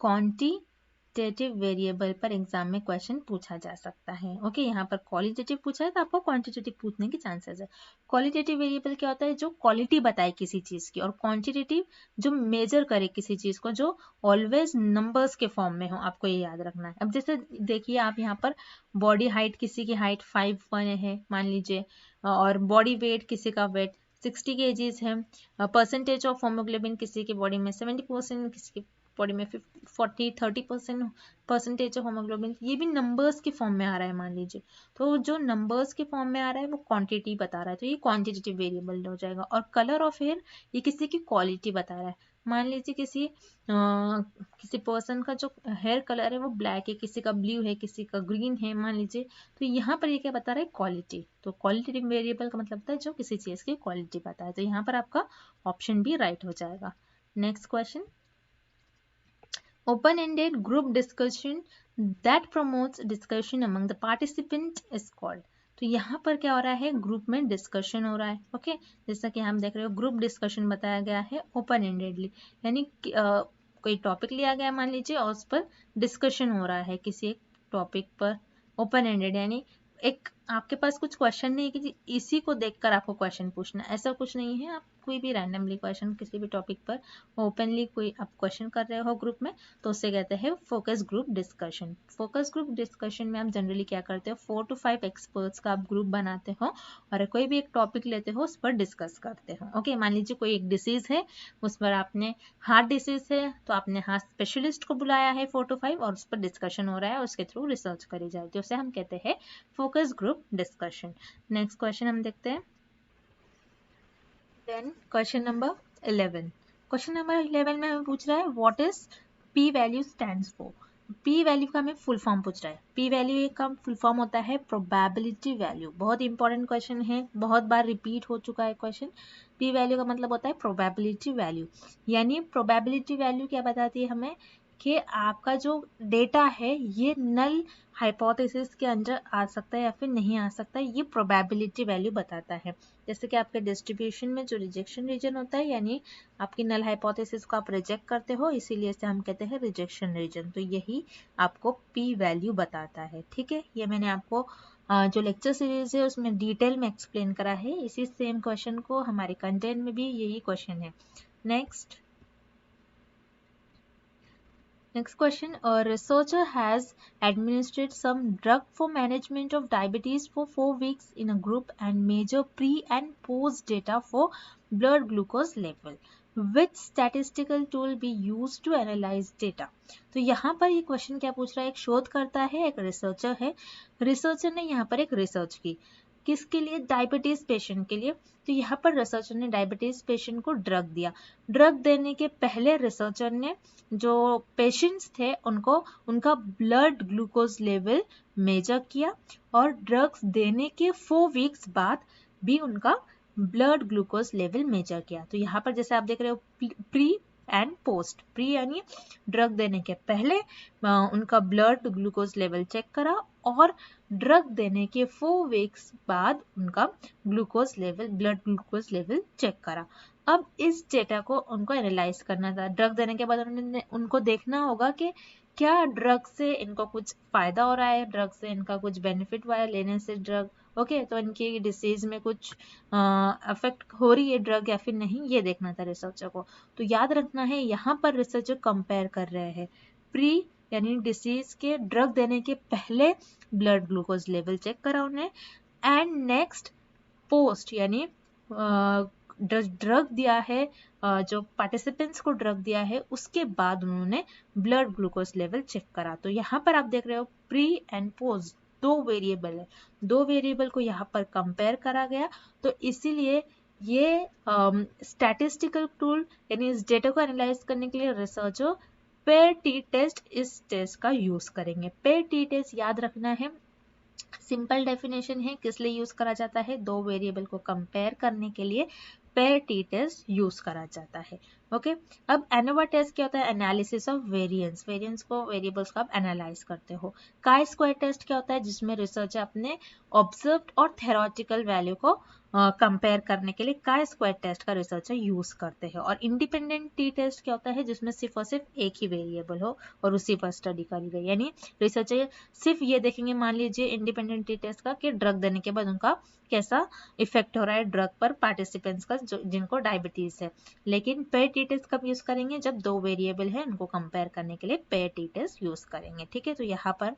क्वांटिटेटिव वेरिएबल पर एग्जाम में क्वेश्चन पूछा जा सकता है। ओके, यहाँ पर क्वालिटेटिव पूछा है तो आपको क्वांटिटेटिव पूछने के चांसेस है। क्वालिटेटिव वेरिएबल क्या होता है? जो क्वालिटी बताए किसी चीज की, और क्वांटिटेटिव जो मेजर करे किसी चीज को, जो ऑलवेज नंबर्स के फॉर्म में हो। आपको ये याद रखना है। अब जैसे देखिए आप यहाँ पर बॉडी हाइट, किसी की हाइट 5'1" है मान लीजिए, और बॉडी वेट, किसी का वेट 60 kgs है, परसेंटेज ऑफ होमोग्लोबिन किसी की बॉडी में 70%, किसी की बॉडी में 30% परसेंटेज ऑफ होमोग्लोबिन, ये भी नंबर्स के फॉर्म में आ रहा है मान लीजिए। तो जो नंबर्स के फॉर्म में आ रहा है वो क्वांटिटी बता रहा है, तो ये क्वांटिटेटिव वेरिएबल हो जाएगा। और कलर ऑफ हेयर, ये किसी की क्वालिटी बता रहा है। मान लीजिए किसी पर्सन का जो हेयर कलर है वो ब्लैक है, किसी का ब्लू है, किसी का ग्रीन है मान लीजिए, तो यहाँ पर ये क्या बता रहा है? क्वालिटी। तो क्वालिटेटिव वेरिएबल का मतलब होता है जो किसी चीज की क्वालिटी बताता है। तो यहाँ पर आपका ऑप्शन भी राइट हो जाएगा। Next question, open-ended group discussion that promotes discussion among the participant is called। तो यहाँ पर क्या हो रहा है? ग्रुप में डिस्कशन हो रहा है। ओके, जैसा कि हम देख रहे हो ग्रुप डिस्कशन बताया गया है ओपन एंडेडली, यानी कोई टॉपिक लिया गया मान लीजिए और उस पर डिस्कशन हो रहा है किसी एक टॉपिक पर। ओपन एंडेड यानी एक आपके पास कुछ क्वेश्चन नहीं कि इसी को देखकर आपको क्वेश्चन पूछना, ऐसा कुछ नहीं है। आप कोई भी रैंडमली क्वेश्चन किसी भी टॉपिक पर ओपनली कोई आप क्वेश्चन कर रहे हो ग्रुप में, तो उसे कहते हैं focus group discussion. Focus group discussion में आप जनरली क्या करते हो? 4 to 5 एक्सपर्ट्स का आप ग्रुप बनाते हो और कोई भी एक टॉपिक लेते हो, उस पर डिस्कस करते हो। ओके, मान लीजिए कोई एक डिसीज है, उस पर आपने हार्ट डिसीज है तो आपने हार्ट स्पेशलिस्ट को बुलाया है 4 to 5 और उस पर डिस्कशन हो रहा है, उसके थ्रू रिसर्च करी जाए, तो उसे हम कहते हैं focus group discussion. Next question हम देखते हैं। Then question number 11। Question number 11 में हमें पूछ रहा है what is P value stands for. P value का हमें फुल फॉर्म पूछ रहा है। पी वैल्यू का फुल फॉर्म होता है प्रोबेबिलिटी वैल्यू। बहुत इंपॉर्टेंट क्वेश्चन है, बहुत बार रिपीट हो चुका है क्वेश्चन। पी वैल्यू का मतलब होता है प्रोबेबिलिटी वैल्यू, यानी प्रोबेबिलिटी वैल्यू क्या बताती है हमें कि आपका जो डेटा है ये नल हाइपोथेसिस के अंदर आ सकता है या फिर नहीं आ सकता, ये प्रोबेबिलिटी वैल्यू बताता है। जैसे कि आपके डिस्ट्रीब्यूशन में जो रिजेक्शन रीजन होता है, यानी आपकी नल हाइपोथेसिस को आप रिजेक्ट करते हो, इसीलिए इसे हम कहते हैं रिजेक्शन रीजन। तो यही आपको पी वैल्यू बताता है। ठीक है, ये मैंने आपको जो लेक्चर सीरीज है उसमें डिटेल में एक्सप्लेन करा है। इसी सेम क्वेश्चन को हमारे कंटेंट में भी यही क्वेश्चन है। Next question, a researcher has administered some drug for management of diabetes for 4 weeks in a group and measure pre and post data for blood glucose level. Which statistical tool be used to analyze data? तो यहाँ पर ये question क्या पूछ रहा है? एक शोधकर्ता है, एक रिसर्चर है। रिसर्चर ने यहाँ पर एक रिसर्च की, किसके लिए? डायबिटीज पेशेंट के लिए। तो यहाँ पर रिसर्चर ने डायबिटीज पेशेंट को ड्रग दिया। ड्रग देने के पहले रिसर्चर ने जो पेशेंट्स थे उनको उनका ब्लड ग्लूकोज लेवल मेजर किया और ड्रग्स देने के 4 वीक्स बाद भी उनका ब्लड ग्लूकोज लेवल मेजर किया। तो यहाँ पर जैसे आप देख रहे हो प्री एंड पोस्ट। प्री यानी ड्रग देने के पहले उनका ब्लड ग्लूकोज लेवल चेक करा और ड्रग देने के 4 वीक्स बाद उनका glucose level, blood glucose level check करा। अब इस डेटा को उनको एनालाइज करना था। ड्रग देने के बाद उनको देखना होगा कि क्या ड्रग से इनको कुछ फायदा हो रहा है, ड्रग से इनका कुछ बेनिफिट हुआ है लेने से ड्रग। ओके, तो इनकी डिसीज में कुछ अफेक्ट हो रही है ड्रग या फिर नहीं, ये देखना था रिसर्चर को। तो याद रखना है यहाँ पर रिसर्चर कंपेयर कर रहे हैं प्री यानी डिसीज के ड्रग देने के पहले ब्लड ग्लूकोज लेवल चेक करा उन्हें, एंड नेक्स्ट पोस्ट यानी ड्रग दिया है, जो पार्टिसिपेंट्स को ड्रग दिया है उसके बाद उन्होंने ब्लड ग्लूकोज लेवल चेक करा। तो यहाँ पर आप देख रहे हो प्री एंड पोस्ट दो वेरिएबल है, दो वेरिएबल को यहाँ पर कंपेयर करा गया। तो इसीलिए ये स्टैटिस्टिकल टूल यानी इस डेटा को एनालाइज करने के लिए रिसर्चर पेयर टी टेस्ट इस टेस्ट का यूज करेंगे। पेयर टी टेस्ट याद रखना है, सिंपल डेफिनेशन है, किस लिए यूज करा जाता है, दो वेरिएबल को कंपेयर करने के लिए पेयर टी टेस्ट यूज करा जाता है। ओके, अब एनोवा टेस्ट क्या होता है, एनालिसिस ऑफ वेरिएंस, वेरिएंस को वेरिएबल्स को आप एनालाइज करते हो। काई स्क्वायर टेस्ट क्या होता है, जिसमें रिसर्चर अपने ऑब्जर्व्ड और थ्योरेटिकल वैल्यू को कंपेयर करने के लिए काई स्क्वायर टेस्ट का रिसर्चर यूज करते हैं। और इंडिपेंडेंट टी टेस्ट क्या होता है, जिसमें सिर्फ और सिर्फ एक ही वेरिएबल हो और उसी पर स्टडी करी गई, यानी रिसर्चर सिर्फ ये देखेंगे, मान लीजिए इंडिपेंडेंट टी टेस्ट का, कि ड्रग देने के बाद उनका कैसा इफेक्ट हो रहा है ड्रग पर पार्टिसिपेंट्स का जिनको डायबिटीज है। लेकिन पेयर टी टेस्ट कब यूज करेंगे, जब दो वेरिएबल है उनको कंपेयर करने के लिए पेयर टी टेस्ट यूज करेंगे। ठीक है, तो यहाँ पर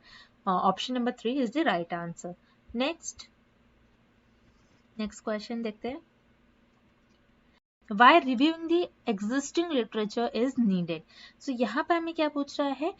option number 3 is the right answer. Next question देखते हैं, Why reviewing the existing literature is needed? So यहाँ पर हमें क्या पूछ रहा है,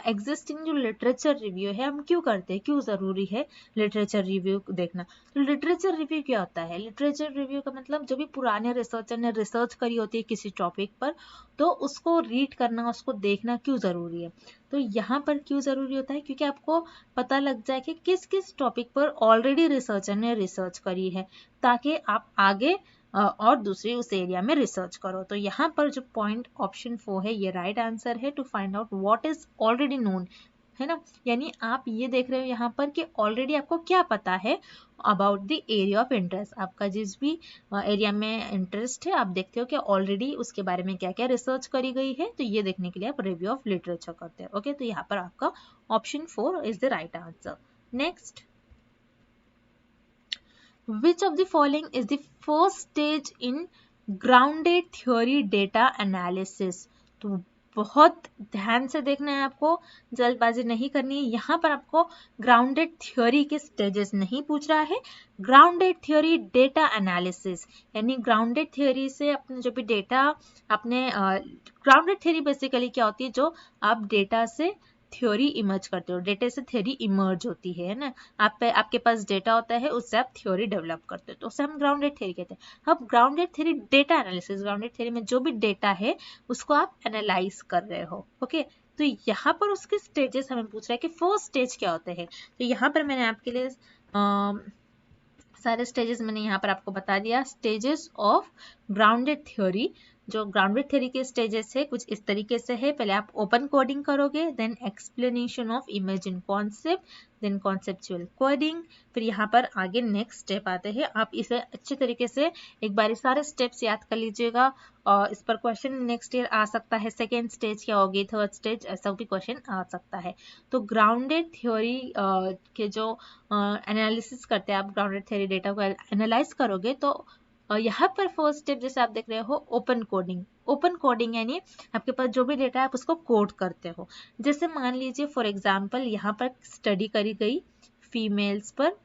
existing जो literature review है हम क्यों करते हैं, क्यों जरूरी है literature review देखना। तो literature review क्या होता है, literature review का मतलब जो भी पुराने रिसर्चर ने रिसर्च करी होती है किसी टॉपिक पर, तो उसको रीड करना, उसको देखना क्यों जरूरी है। तो यहाँ पर क्यों जरूरी होता है, क्योंकि आपको पता लग जाए कि किस किस टॉपिक पर ऑलरेडी रिसर्चर ने रिसर्च करी है, ताकि आप आगे और दूसरी उस एरिया में रिसर्च करो। तो यहाँ पर जो पॉइंट ऑप्शन 4 है ये राइट आंसर है, to find out what is already known, है ना। यानी आप ये देख रहे हो यहाँ पर कि ऑलरेडी आपको क्या पता है about the area of interest, आपका जिस भी एरिया में इंटरेस्ट है आप देखते हो कि ऑलरेडी उसके बारे में क्या क्या रिसर्च करी गई है। तो ये देखने के लिए आप रिव्यू ऑफ लिटरेचर करते हो। ओके, तो यहाँ पर आपका option 4 is the right answer. Next, Which of the following is the first stage in grounded theory data analysis? तो बहुत ध्यान से देखना है आपको, जल्दबाजी नहीं करनी है। यहाँ पर आपको ग्राउंडेड थ्योरी के स्टेजेस नहीं पूछ रहा है, ग्राउंडेड थ्योरी डेटा एनालिसिस, यानी ग्राउंडेड थ्योरी से अपने जो भी डेटा अपने ग्राउंडेड थ्योरी बेसिकली क्या होती है, जो आप डेटा से थ्योरी इमर्ज करते हो, डेटा से थ्योरी इमर्ज होती है ना। आपके पास डेटा होता है, उससे आप थ्योरी डेवलप करते हो, तो उससे हम ग्राउंडेड थ्योरी कहते हैं। अब grounded theory data analysis, grounded theory में जो भी डेटा है उसको आप एनालाइज कर रहे हो। ओके, तो यहाँ पर उसके स्टेजेस हमें पूछ रहा है कि फर्स्ट स्टेज क्या होते हैं। तो यहाँ पर मैंने आपके लिए सारे स्टेजेस मैंने यहाँ पर आपको बता दिया। स्टेजेस ऑफ ग्राउंडेड थ्योरी, जो ग्राउंडेड थ्योरी के स्टेजेस है कुछ इस तरीके से है। पहले आप ओपन कोडिंग करोगे, then explanation of imagine concept, then conceptual coding, फिर यहाँ पर आगे नेक्स्ट स्टेप आते हैं। आप इसे अच्छे तरीके से एक बार सारे स्टेप्स याद कर लीजिएगा, और इस पर क्वेश्चन नेक्स्ट ईयर आ सकता है। सेकेंड स्टेज क्या होगी, थर्ड स्टेज, ऐसा भी क्वेश्चन आ सकता है। तो ग्राउंडेड थ्योरी के जो एनालिसिस करते हैं, आप ग्राउंडेड थ्योरी डेटा को एनालाइज करोगे, तो यहाँ पर फर्स्ट स्टेप जैसे आप देख रहे हो ओपन कोडिंग। ओपन कोडिंग यानी आपके पास जो भी डेटा है आप उसको कोड करते हो। जैसे मान लीजिए फॉर एग्जांपल यहाँ पर स्टडी करी गई फीमेल्स पर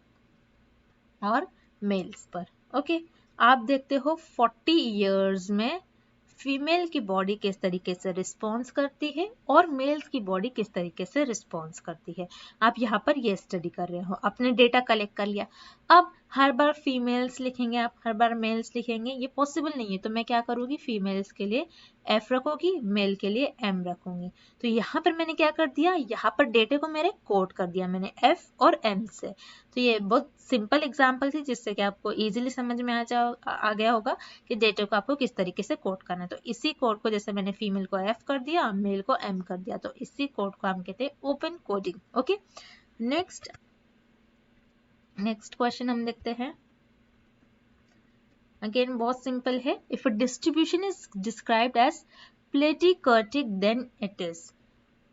और मेल्स पर। ओके, आप देखते हो 40 इयर्स में फीमेल की बॉडी किस तरीके से रिस्पॉन्स करती है और मेल्स की बॉडी किस तरीके से रिस्पॉन्स करती है। आप यहाँ पर ये स्टडी कर रहे हो, आपने डेटा कलेक्ट कर लिया। अब हर बार फीमेल्स लिखेंगे, आप हर बार मेल्स लिखेंगे, ये पॉसिबल नहीं है। तो मैं क्या करूँगी, फीमेल्स के लिए F रखूंगी, मेल के लिए M रखूंगी। तो यहाँ पर मैंने क्या कर दिया, यहाँ पर डेटे को मेरे कोड कर दिया मैंने F और M से। तो ये बहुत सिंपल एग्जाम्पल थी, जिससे कि आपको इजीली समझ में आ गया होगा कि डेटा को आपको किस तरीके से कोड करना है। तो इसी कोड को, जैसे मैंने फीमेल को F कर दिया, मेल को M कर दिया, तो इसी कोड को हम कहते हैं open coding. Okay, next question हम देखते हैं। अगेन बहुत सिंपल है। If a distribution is described as platykurtic then it is.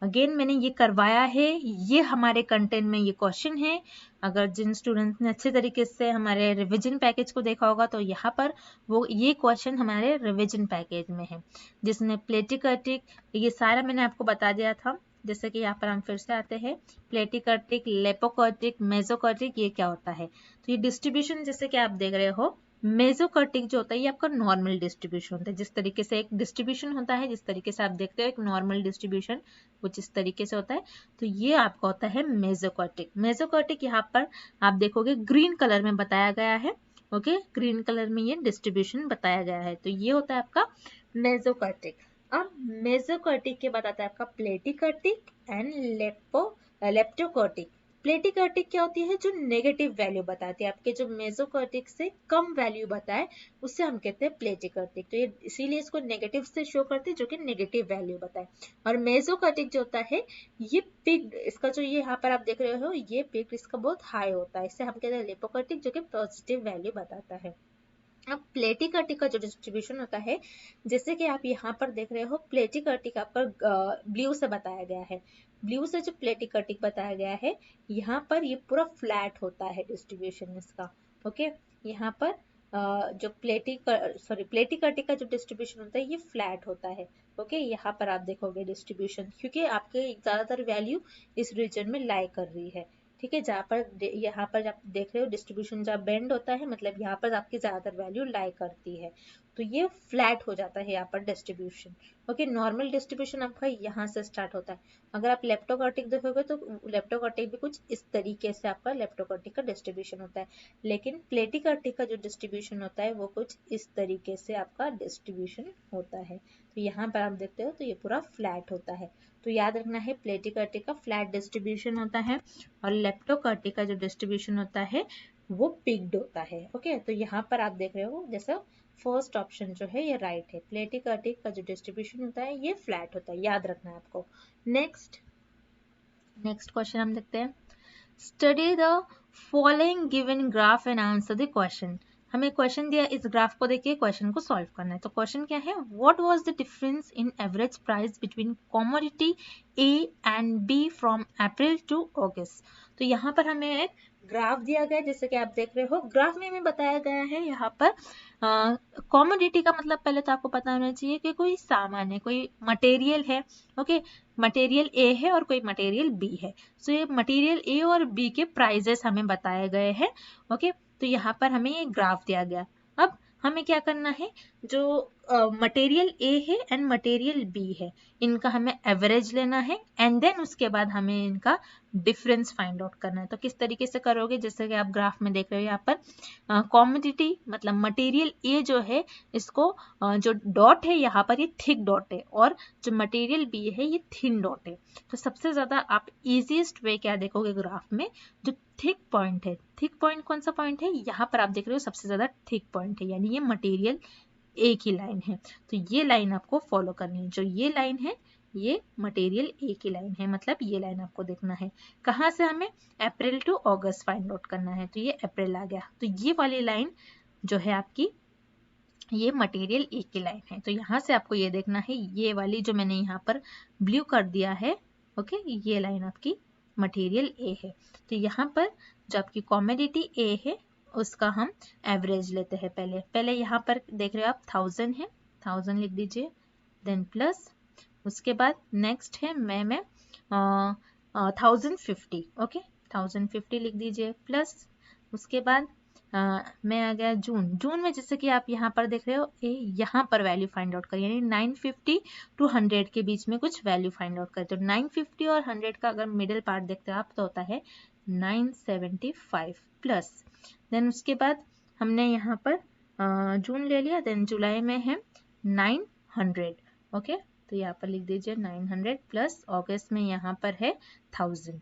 Again मैंने ये करवाया है, ये हमारे कंटेंट में ये क्वेश्चन है। अगर जिन स्टूडेंट्स ने अच्छे तरीके से हमारे रिवीजन पैकेज को देखा होगा, तो यहाँ पर वो ये क्वेश्चन हमारे रिवीजन पैकेज में है, जिसमें प्लेटिकर्टिक, ये सारा मैंने आपको बता दिया था। जैसे कि यहाँ पर हम फिर से आते हैं, प्लेटिकर्टिक, लेपोकर्टिक, मेसोकर्टिक, ये क्या होता है। तो ये डिस्ट्रीब्यूशन जैसे कि आप देख रहे हो, मेसोकर्टिक जो होता है ये आपका नॉर्मल डिस्ट्रीब्यूशन होता है। जिस तरीके से एक डिस्ट्रीब्यूशन होता है, जिस तरीके से आप देखते हो एक नॉर्मल डिस्ट्रीब्यूशन कुछ इस तरीके से होता है, तो ये आपका होता है मेसोकर्टिक। मेसोकर्टिक यहाँ पर आप देखोगे ग्रीन कलर में बताया गया है। ओके, ग्रीन कलर में ये डिस्ट्रीब्यूशन बताया गया है, तो ये होता है आपका मेसोकर्टिक। अब मेसोकर्टिक के बाद आता है आपका प्लेटिकर्टिक एंड लेप्टोकर्टिक। प्लेटिकर्टिक क्या होती है, जो नेगेटिव वैल्यू बताती है, आपके जो मेसोकर्टिक से कम वैल्यू बताए उससे हम कहते हैं प्लेटिकर्टिक। तो ये इसीलिए इसको नेगेटिव से शो करते हैं, जो कि नेगेटिव वैल्यू बताए। और मेसोकर्टिक जो होता है ये पिक्ड, इसका जो ये यहाँ पर आप देख रहे हो ये पिक्ड, इसका बहुत हाई होता है, इससे हम कहते हैं लिपोकर्टिक, जो कि पॉजिटिव वैल्यू बताता है। अब प्लेटिकर्टिक का जो डिस्ट्रीब्यूशन होता है, जैसे कि आप यहाँ पर देख रहे हो, प्लेटिकर्टिक आपका ब्लू से बताया गया है, ब्लू से जो प्लेटिकर्टिक बताया गया है, यहाँ पर ये पूरा फ्लैट होता है डिस्ट्रीब्यूशन इसका। ओके, यहाँ पर जो प्लेटिकर्टिक का जो डिस्ट्रीब्यूशन होता है ये फ्लैट होता है। ओके, यहाँ पर आप देखोगे डिस्ट्रीब्यूशन, क्योंकि आपके ज्यादातर वैल्यू इस रीजन में लाई कर रही है। ठीक है, जहाँ पर यहाँ पर आप देख रहे हो डिस्ट्रीब्यूशन जहाँ बेंड होता है, मतलब यहाँ पर आपकी ज्यादातर वैल्यू लाई करती है, तो ये फ्लैट हो जाता है यहाँ पर डिस्ट्रीब्यूशन। ओके, नॉर्मल डिस्ट्रीब्यूशन आपका यहाँ से स्टार्ट होता है। अगर आप लेप्टोकर्टिक देखोगे तो लेप्टोकर्टिक भी कुछ इस तरीके से आपका लेप्टोकर्टिक का डिस्ट्रीब्यूशन होता है, लेकिन प्लेटिकर्टिक का जो डिस्ट्रीब्यूशन होता है वो कुछ इस तरीके से आपका डिस्ट्रीब्यूशन होता है। तो यहाँ पर आप देखते हो तो ये पूरा फ्लैट होता है। तो याद रखना है, प्लेटिकर्टिक का फ्लैट डिस्ट्रीब्यूशन होता है और लेप्टोकर्टिक का जो डिस्ट्रीब्यूशन होता है वो पिक्ड होता है। ओके, तो यहाँ पर आप देख रहे हो जैसा फर्स्ट ऑप्शन जो है ये राइट है, प्लेटिकर्टिक का जो डिस्ट्रीब्यूशन होता है ये फ्लैट होता है, याद रखना है आपको। नेक्स्ट क्वेश्चन हम देखते हैं, study the following given graph and answer the question. हमें क्वेश्चन दिया, इस ग्राफ को देखिए क्वेश्चन को सॉल्व करना है। तो क्वेश्चन क्या है, what was the difference in average price between commodity A and B from April to August. तो यहाँ पर हमें एक ग्राफ दिया गया है, जैसे कि आप देख रहे हो, ग्राफ में हमें बताया गया है यहाँ पर कमोडिटी का मतलब पहले तो आपको पता होना चाहिए कि कोई सामान है, कोई मटेरियल है। ओके, मटेरियल ए है और कोई मटेरियल बी है। सो ये मटेरियल ए और बी के प्राइजेस हमें बताए गए हैं। ओके, तो यहाँ पर हमें ये ग्राफ दिया गया। अब हमें क्या करना है, जो मटेरियल ए है एंड मटेरियल बी है, इनका हमें एवरेज लेना है एंड देन उसके बाद हमें इनका डिफरेंस फाइंड आउट करना है। तो किस तरीके से करोगे, जैसे कि आप ग्राफ में देख रहे हो यहाँ पर कमोडिटी मतलब मटेरियल ए जो है, इसको जो डॉट है यहाँ पर ये थिक डॉट है, और जो मटेरियल बी है ये थिन डॉट है। तो सबसे ज्यादा आप इजीएस्ट वे क्या देखोगे ग्राफ में, जो थिक पॉइंट है, थिक पॉइंट कौन सा पॉइंट है, यहाँ पर आप देख रहे हो सबसे ज्यादा थिक पॉइंट है, यानी ये मटेरियल ए की लाइन है। तो ये लाइन आपको फॉलो करनी है, जो ये लाइन है ये मटेरियल ए की लाइन है, मतलब ये लाइन आपको देखना है। कहाँ से हमें अप्रैल टू अगस्त फाइंड आउट करना है, तो ये अप्रैल आ गया, तो ये वाली लाइन जो है आपकी ये मटेरियल ए की लाइन है। तो यहाँ से आपको ये देखना है, ये वाली जो मैंने यहाँ पर ब्लू कर दिया है, ओके, ये लाइन आपकी मटेरियल ए है। तो यहाँ पर जो आपकी कमोडिटी ए है उसका हम एवरेज लेते हैं। पहले यहाँ पर देख रहे हो आप 1000 है, 1000 लिख दीजिए, देन प्लस उसके बाद नेक्स्ट है मैं 1050, ओके, 1050 लिख दीजिए, प्लस उसके बाद मैं आ गया जून में, जैसे कि आप यहाँ पर देख रहे हो यहाँ पर वैल्यू फाइंड आउट करिए, यानी 950 टू 100 के बीच में कुछ वैल्यू फाइंड आउट करें। तो 950 और 100 का अगर मिडिल पार्ट देखते हो आप तो होता है 975 प्लस, देन उसके बाद हमने यहाँ पर जून ले लिया, देन जुलाई में है 900, ओके, तो यहाँ पर लिख दीजिए 900 प्लस अगस्त में यहाँ पर है 1000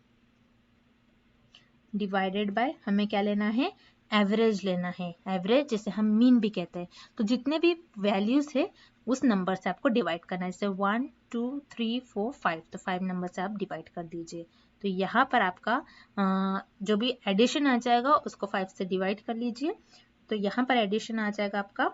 डिवाइडेड बाय, हमें क्या लेना है, एवरेज लेना है। एवरेज जिसे हम मीन भी कहते हैं, तो जितने भी वैल्यूज है उस नंबर से आपको डिवाइड करना है, जैसे 1 2 3 4 5, तो 5 नंबर से आप डिवाइड कर दीजिए। तो यहाँ पर आपका जो भी एडिशन आ जाएगा उसको 5 से डिवाइड कर लीजिए, तो यहाँ पर एडिशन आ जाएगा आपका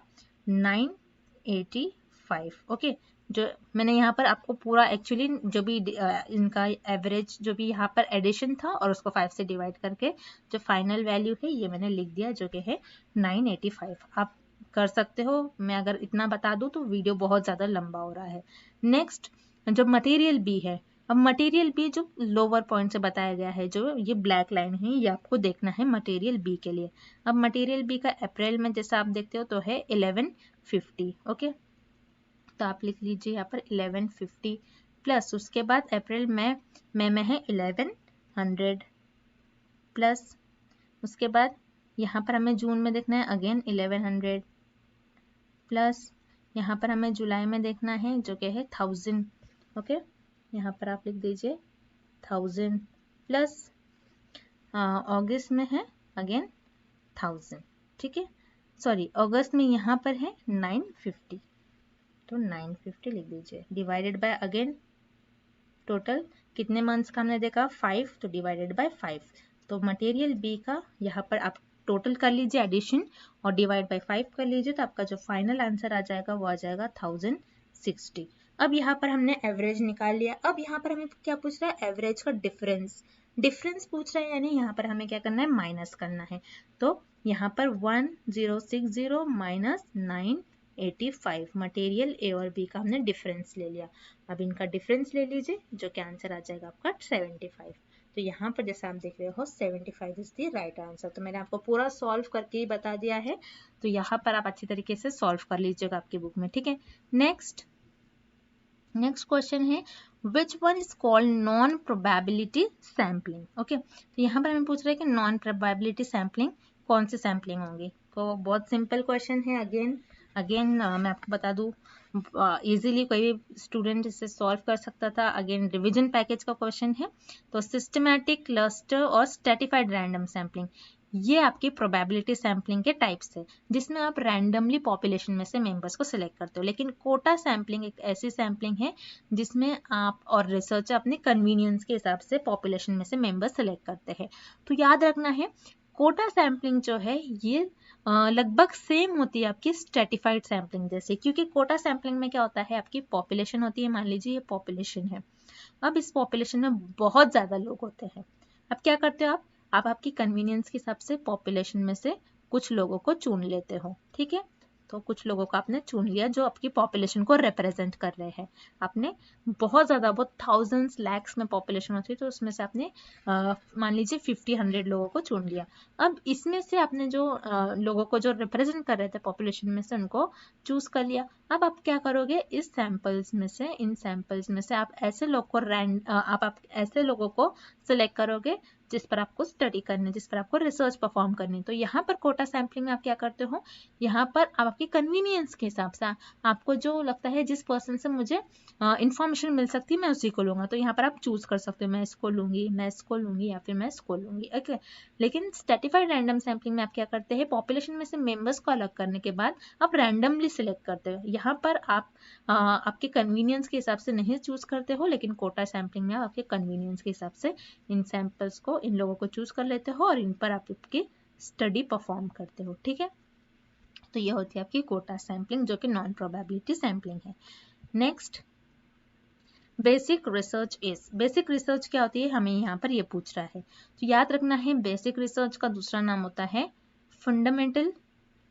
985। ओके, जो मैंने यहाँ पर आपको पूरा एक्चुअली जो भी इनका एवरेज जो भी यहाँ पर एडिशन था और उसको 5 से डिवाइड करके जो फाइनल वैल्यू है ये मैंने लिख दिया, जो कि है 985। आप कर सकते हो, मैं अगर इतना बता दूं तो वीडियो बहुत ज़्यादा लंबा हो रहा है। नेक्स्ट जो मटेरियल बी है, अब मटेरियल बी जो लोअर पॉइंट से बताया गया है, जो ये ब्लैक लाइन है, ये आपको देखना है मटेरियल बी के लिए। अब मटेरियल बी का अप्रैल में जैसा आप देखते हो तो है 1150, ओके, तो आप लिख लीजिए यहाँ पर 1150 प्लस उसके बाद अप्रैल में है 1100 प्लस उसके बाद यहाँ पर हमें जून में देखना है अगेन 1100 प्लस यहाँ पर हमें जुलाई में देखना है जो कि है 1000, ओके, यहाँ पर आप लिख दीजिए 1000 प्लस अगस्त में है अगेन 1000, ठीक है, सॉरी अगस्त में यहाँ पर है 950, तो 950 लिख दीजिए, डिवाइडेड बाय अगेन टोटल कितने मंथ्स का हमने देखा 5, तो डिवाइडेड बाय 5, तो मटेरियल बी का यहाँ पर आप टोटल कर लीजिए एडिशन और डिवाइड बाय 5 कर लीजिए, तो आपका जो फाइनल आंसर आ जाएगा वो आ जाएगा 1060। अब यहाँ पर हमने एवरेज निकाल लिया। अब यहाँ पर हमें क्या पूछ रहा है, एवरेज का डिफरेंस पूछ रहा है, यानी यहाँ पर हमें क्या करना है, माइनस करना है। तो यहाँ पर 1060 माइनस 985, मटेरियल ए और बी का हमने डिफरेंस ले लिया। अब इनका डिफरेंस ले लीजिए, जो कि आंसर आ जाएगा आपका 75। तो यहाँ पर जैसे आप देख रहे हो 75 इज द राइट आंसर। तो मैंने आपको पूरा सॉल्व करके ही बता दिया है, तो यहाँ पर आप अच्छी तरीके से सॉल्व कर लीजिएगा आपकी बुक में, ठीक है। नेक्स्ट क्वेश्चन है which one is called non probability sampling. Okay, तो यहाँ पर हमें पूछ रहे हैं कि नॉन प्रोबेबिलिटी सैम्पलिंग कौन सी सैम्पलिंग होंगी। तो बहुत सिंपल क्वेश्चन है, अगेन मैं आपको बता दूं इजीली कोई भी स्टूडेंट इसे सॉल्व कर सकता था। अगेन रिवीजन पैकेज का क्वेश्चन है। तो सिस्टमैटिक, क्लस्टर और स्ट्रेटिफाइड रैंडम सैम्पलिंग, ये आपकी प्रोबेबिलिटी सैम्पलिंग के टाइप्स है, जिसमें आप रैंडमली पॉपुलेशन में से मेंबर्स को सिलेक्ट करते हो। लेकिन कोटा सैम्पलिंग एक ऐसी सैम्पलिंग है जिसमें आप और रिसर्चर अपने कन्वीनियंस के हिसाब से पॉपुलेशन में से मेंबर्स सिलेक्ट करते हैं। तो याद रखना है कोटा सैम्पलिंग जो है ये लगभग सेम होती है आपकी स्ट्रेटिफाइड सैम्पलिंग जैसे, क्योंकि कोटा सैम्पलिंग में क्या होता है, आपकी पॉपुलेशन होती है, मान लीजिए ये पॉपुलेशन है, अब इस पॉपुलेशन में बहुत ज़्यादा लोग होते हैं। अब क्या करते हो आप आपकी कन्वीनियंस के हिसाब से पॉपुलेशन में से कुछ लोगों को चुन लेते हो, ठीक है। तो कुछ लोगों को आपने चुन लिया जो आपकी पॉपुलेशन को रिप्रेजेंट कर रहे हैं। आपने बहुत ज़्यादा, बहुत थाउजेंड्स लैक्स में पॉपुलेशन होती है, तो उसमें से आपने मान लीजिए 50-100 लोगों को चुन लिया। अब इसमें से आपने जो लोगों को जो रिप्रेजेंट कर रहे थे पॉपुलेशन में से, उनको चूज कर लिया। अब आप क्या करोगे, इस सैंपल्स में से, इन सैंपल्स में से आप ऐसे लोग को आप ऐसे लोगों को सिलेक्ट करोगे जिस पर आपको स्टडी करनी, जिस पर आपको रिसर्च परफॉर्म करनी। तो यहाँ पर कोटा सैम्पलिंग में आप क्या करते हो, यहाँ पर आप आपकी कन्वीनियंस के हिसाब से, आपको जो लगता है जिस पर्सन से मुझे इंफॉर्मेशन मिल सकती है मैं उसी को लूंगा, तो यहाँ पर आप चूज कर सकते हो, मैं इसको लूंगी, मैं इसको लूंगी, या फिर मैं इसको लूंगी। ओके, लेकिन स्ट्रेटिफाइड रैंडम सैम्पलिंग में आप क्या करते हैं, पॉपुलेशन में से मेंबर्स को अलग करने के बाद आप रैंडमली सिलेक्ट करते हो। यहाँ पर आप आपके कन्वीनियंस के हिसाब से नहीं चूज करते हो, लेकिन कोटा सैम्पलिंग में आप आपके कन्वीनियंस के हिसाब से इन सैंपल्स को, इन लोगों को चूज कर लेते हो और इन पर आप आपकी स्टडी परफॉर्म करते हो, ठीक है। तो ये होती है आपकी कोटा सैम्पलिंग, जो कि नॉन प्रोबेबिलिटी सैम्पलिंग है। Next, basic research is, basic research क्या होती है, हमें यहाँ पर ये पूछ रहा है। तो याद रखना है बेसिक रिसर्च का दूसरा नाम होता है फंडामेंटल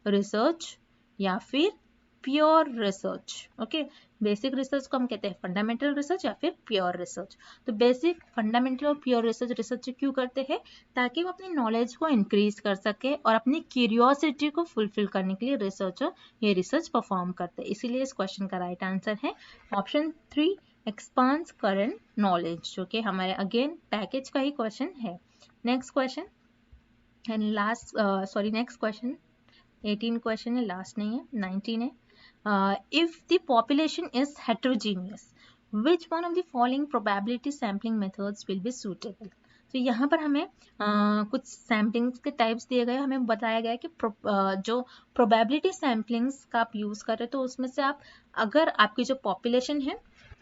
रिसर्च या फिर pure research. Okay, basic research को हम कहते हैं फंडामेंटल रिसर्च या फिर प्योर रिसर्च। तो बेसिक, फंडामेंटल और प्योर रिसर्च क्यों करते हैं, ताकि वो अपनी नॉलेज को इंक्रीज कर सके और अपनी क्यूरियोसिटी को फुलफिल करने के लिए रिसर्चर ये रिसर्च परफॉर्म करते हैं। इसीलिए इस क्वेश्चन का राइट आंसर है ऑप्शन 3, एक्सपांड्स करंट नॉलेज, जो कि हमारे अगेन पैकेज का ही क्वेश्चन है। Next question and last, next question 18 question है, लास्ट नहीं है, 19 है। If the population is heterogeneous, which one of the following probability sampling methods will be suitable? तो यहाँ पर हमें कुछ सैम्पलिंग्स के टाइप्स दिए गए, हमें बताया गया है कि जो प्रोबेबिलिटी सैम्पलिंग्स का आप यूज़ कर रहे हो, तो उसमें से आप, अगर आपकी जो पॉपुलेशन है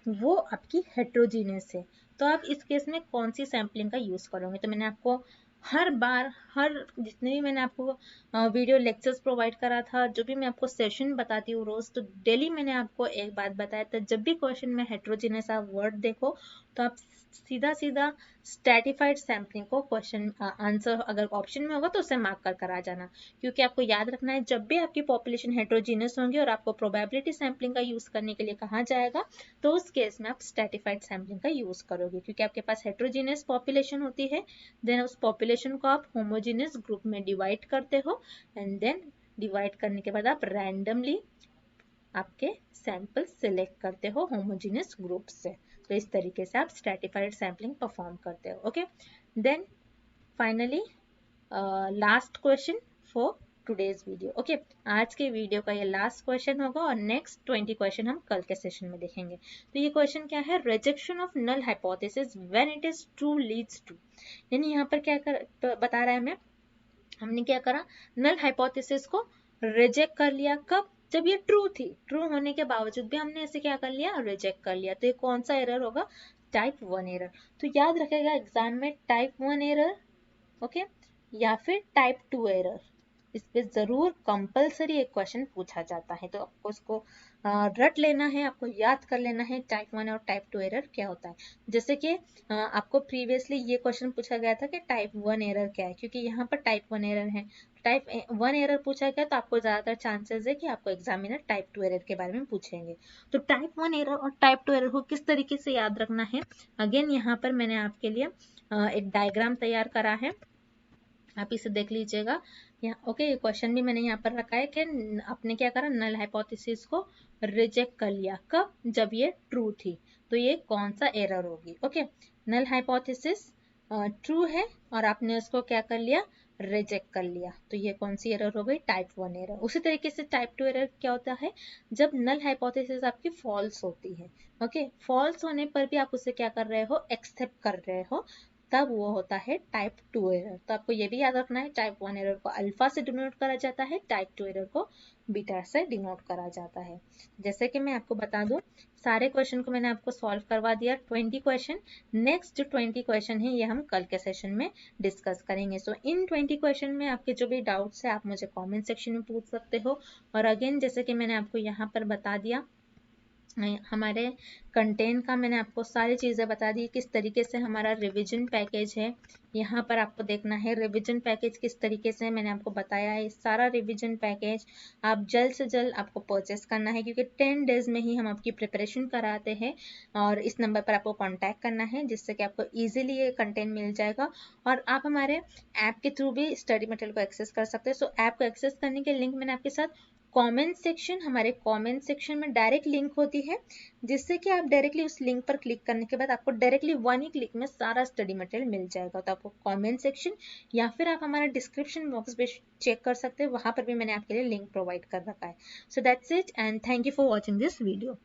वो आपकी हेट्रोजीनियस है, तो आप इस केस में कौन सी सैम्पलिंग का यूज़ करोगे। तो मैंने आपको हर बार, हर जितने भी मैंने आपको वीडियो लेक्चर्स प्रोवाइड करा था, जो भी मैं आपको सेशन बताती हूँ रोज़, तो डेली मैंने आपको एक बात बताया था, जब भी क्वेश्चन में हेट्रोजीनियस आप वर्ड देखो तो आप सीधा सीधा स्ट्रेटिफाइड सैम्पलिंग को क्वेश्चन आंसर अगर ऑप्शन में होगा तो उसे मार्क कर कर आ जाना, क्योंकि आपको याद रखना है जब भी आपकी पॉपुलेशन हेट्रोजीनियस होंगी और आपको प्रोबेबिलिटी सैम्पलिंग का यूज़ करने के लिए कहा जाएगा, तो उस केस में आप स्ट्रेटिफाइड सैम्पलिंग का यूज़ करोगे, क्योंकि आपके पास हेट्रोजीनियस पॉपुलेशन होती है। देन उस पॉपुलेशन को आप होमोजीनियस ग्रुप में डिवाइड करते हो, एंड देन डिवाइड करने के बाद आप रैंडमली आपके सैंपल सिलेक्ट करते हो होमोजीनियस ग्रुप से। तो इस तरीके से आप स्ट्रेटिफाइड सैम्पलिंग परफॉर्म करते हो। Okay, then finally last question for today's video. Okay, आज के वीडियो का ये लास्ट क्वेश्चन होगा और नेक्स्ट 20 क्वेश्चन हम कल के सेशन में देखेंगे। तो ये क्वेश्चन क्या है, rejection of null hypothesis when it is true leads to, यानी यहाँ पर क्या बता रहा है हमें, हमने क्या करा, नल हाइपोथेसिस को रिजेक्ट कर लिया। कब? जब ये ट्रू थी, ट्रू होने के बावजूद भी हमने इसे क्या कर लिया, रिजेक्ट कर लिया। तो ये कौन सा एरर होगा, टाइप 1 एरर। तो याद रखेगा एग्जाम में टाइप 1 एरर, ओके, या फिर टाइप 2 एरर, इस पे जरूर कंपलसरी एक क्वेश्चन पूछा जाता है। तो आपको उसको रट लेना है, आपको याद कर लेना है टाइप 1 और टाइप 2 एरर क्या होता है। जैसे कि आपको प्रीवियसली ये क्वेश्चन पूछा गया था कि टाइप 1 एरर क्या है, क्योंकि यहाँ पर टाइप 1 एरर है, टाइप 1 एरर पूछा गया, तो आपको ज्यादातर चांसेस है कि आपको एग्जामिनर टाइप 2 एरर के बारे में पूछेंगे। तो टाइप 1 एरर और टाइप 2 एरर को किस तरीके से याद रखना है, अगेन यहाँ पर मैंने आपके लिए एक डायग्राम तैयार करा है, आप इसे देख लीजिएगा। यहाँ ओके, ये क्वेश्चन भी मैंने यहाँ पर रखा है कि आपने क्या करा, नल हाइपोथेसिस को रिजेक्ट कर लिया। कब? जब ये ट्रू थी। तो ये कौन सा एरर होगी, ओके, नल हाइपोथेसिस ट्रू है और आपने उसको क्या कर लिया, रिजेक्ट कर लिया, तो ये कौन सी एरर हो गई, टाइप 1 एरर। उसी तरीके से टाइप 2 एरर क्या होता है, जब नल हाइपोथेसिस आपकी फॉल्स होती है, ओके, फॉल्स होने पर भी आप उसे क्या कर रहे हो, एक्सेप्ट कर रहे हो, तब वो होता है टाइप 2 एरर। तो आपको ये भी याद रखना है, टाइप 1 एरर को अल्फा से डिनोट करा जाता है, टाइप 2 एरर को बीटा से डिनोट करा जाता है। जैसे कि मैं आपको बता दूं, सारे क्वेश्चन को मैंने आपको सॉल्व करवा दिया, 20 क्वेश्चन। नेक्स्ट जो 20 क्वेश्चन है ये हम कल के सेशन में डिस्कस करेंगे। सो इन 20 क्वेश्चन में आपके जो भी डाउट्स है आप मुझे कॉमेंट सेक्शन में पूछ सकते हो। और अगेन जैसे कि मैंने आपको यहाँ पर बता दिया, हमारे कंटेंट का मैंने आपको सारी चीज़ें बता दी, किस तरीके से हमारा रिवीजन पैकेज है। यहाँ पर आपको देखना है रिवीजन पैकेज किस तरीके से मैंने आपको बताया है। सारा रिवीजन पैकेज आप जल्द से जल्द आपको परचेस करना है, क्योंकि 10 डेज में ही हम आपकी प्रिपरेशन कराते हैं। और इस नंबर पर आपको कॉन्टैक्ट करना है, जिससे कि आपको ईजिली ये कंटेंट मिल जाएगा। और आप हमारे ऐप के थ्रू भी स्टडी मटेरियल को एक्सेस कर सकते हैं। सो ऐप को एक्सेस करने के लिंक मैंने आपके साथ कमेंट सेक्शन, हमारे कमेंट सेक्शन में डायरेक्ट लिंक होती है, जिससे कि आप डायरेक्टली उस लिंक पर क्लिक करने के बाद आपको डायरेक्टली 1 ही क्लिक में सारा स्टडी मटेरियल मिल जाएगा। तो आपको कमेंट सेक्शन या फिर आप हमारा डिस्क्रिप्शन बॉक्स पे चेक कर सकते हैं, वहां पर भी मैंने आपके लिए लिंक प्रोवाइड कर रखा है। So that's it and thank you for watching this video.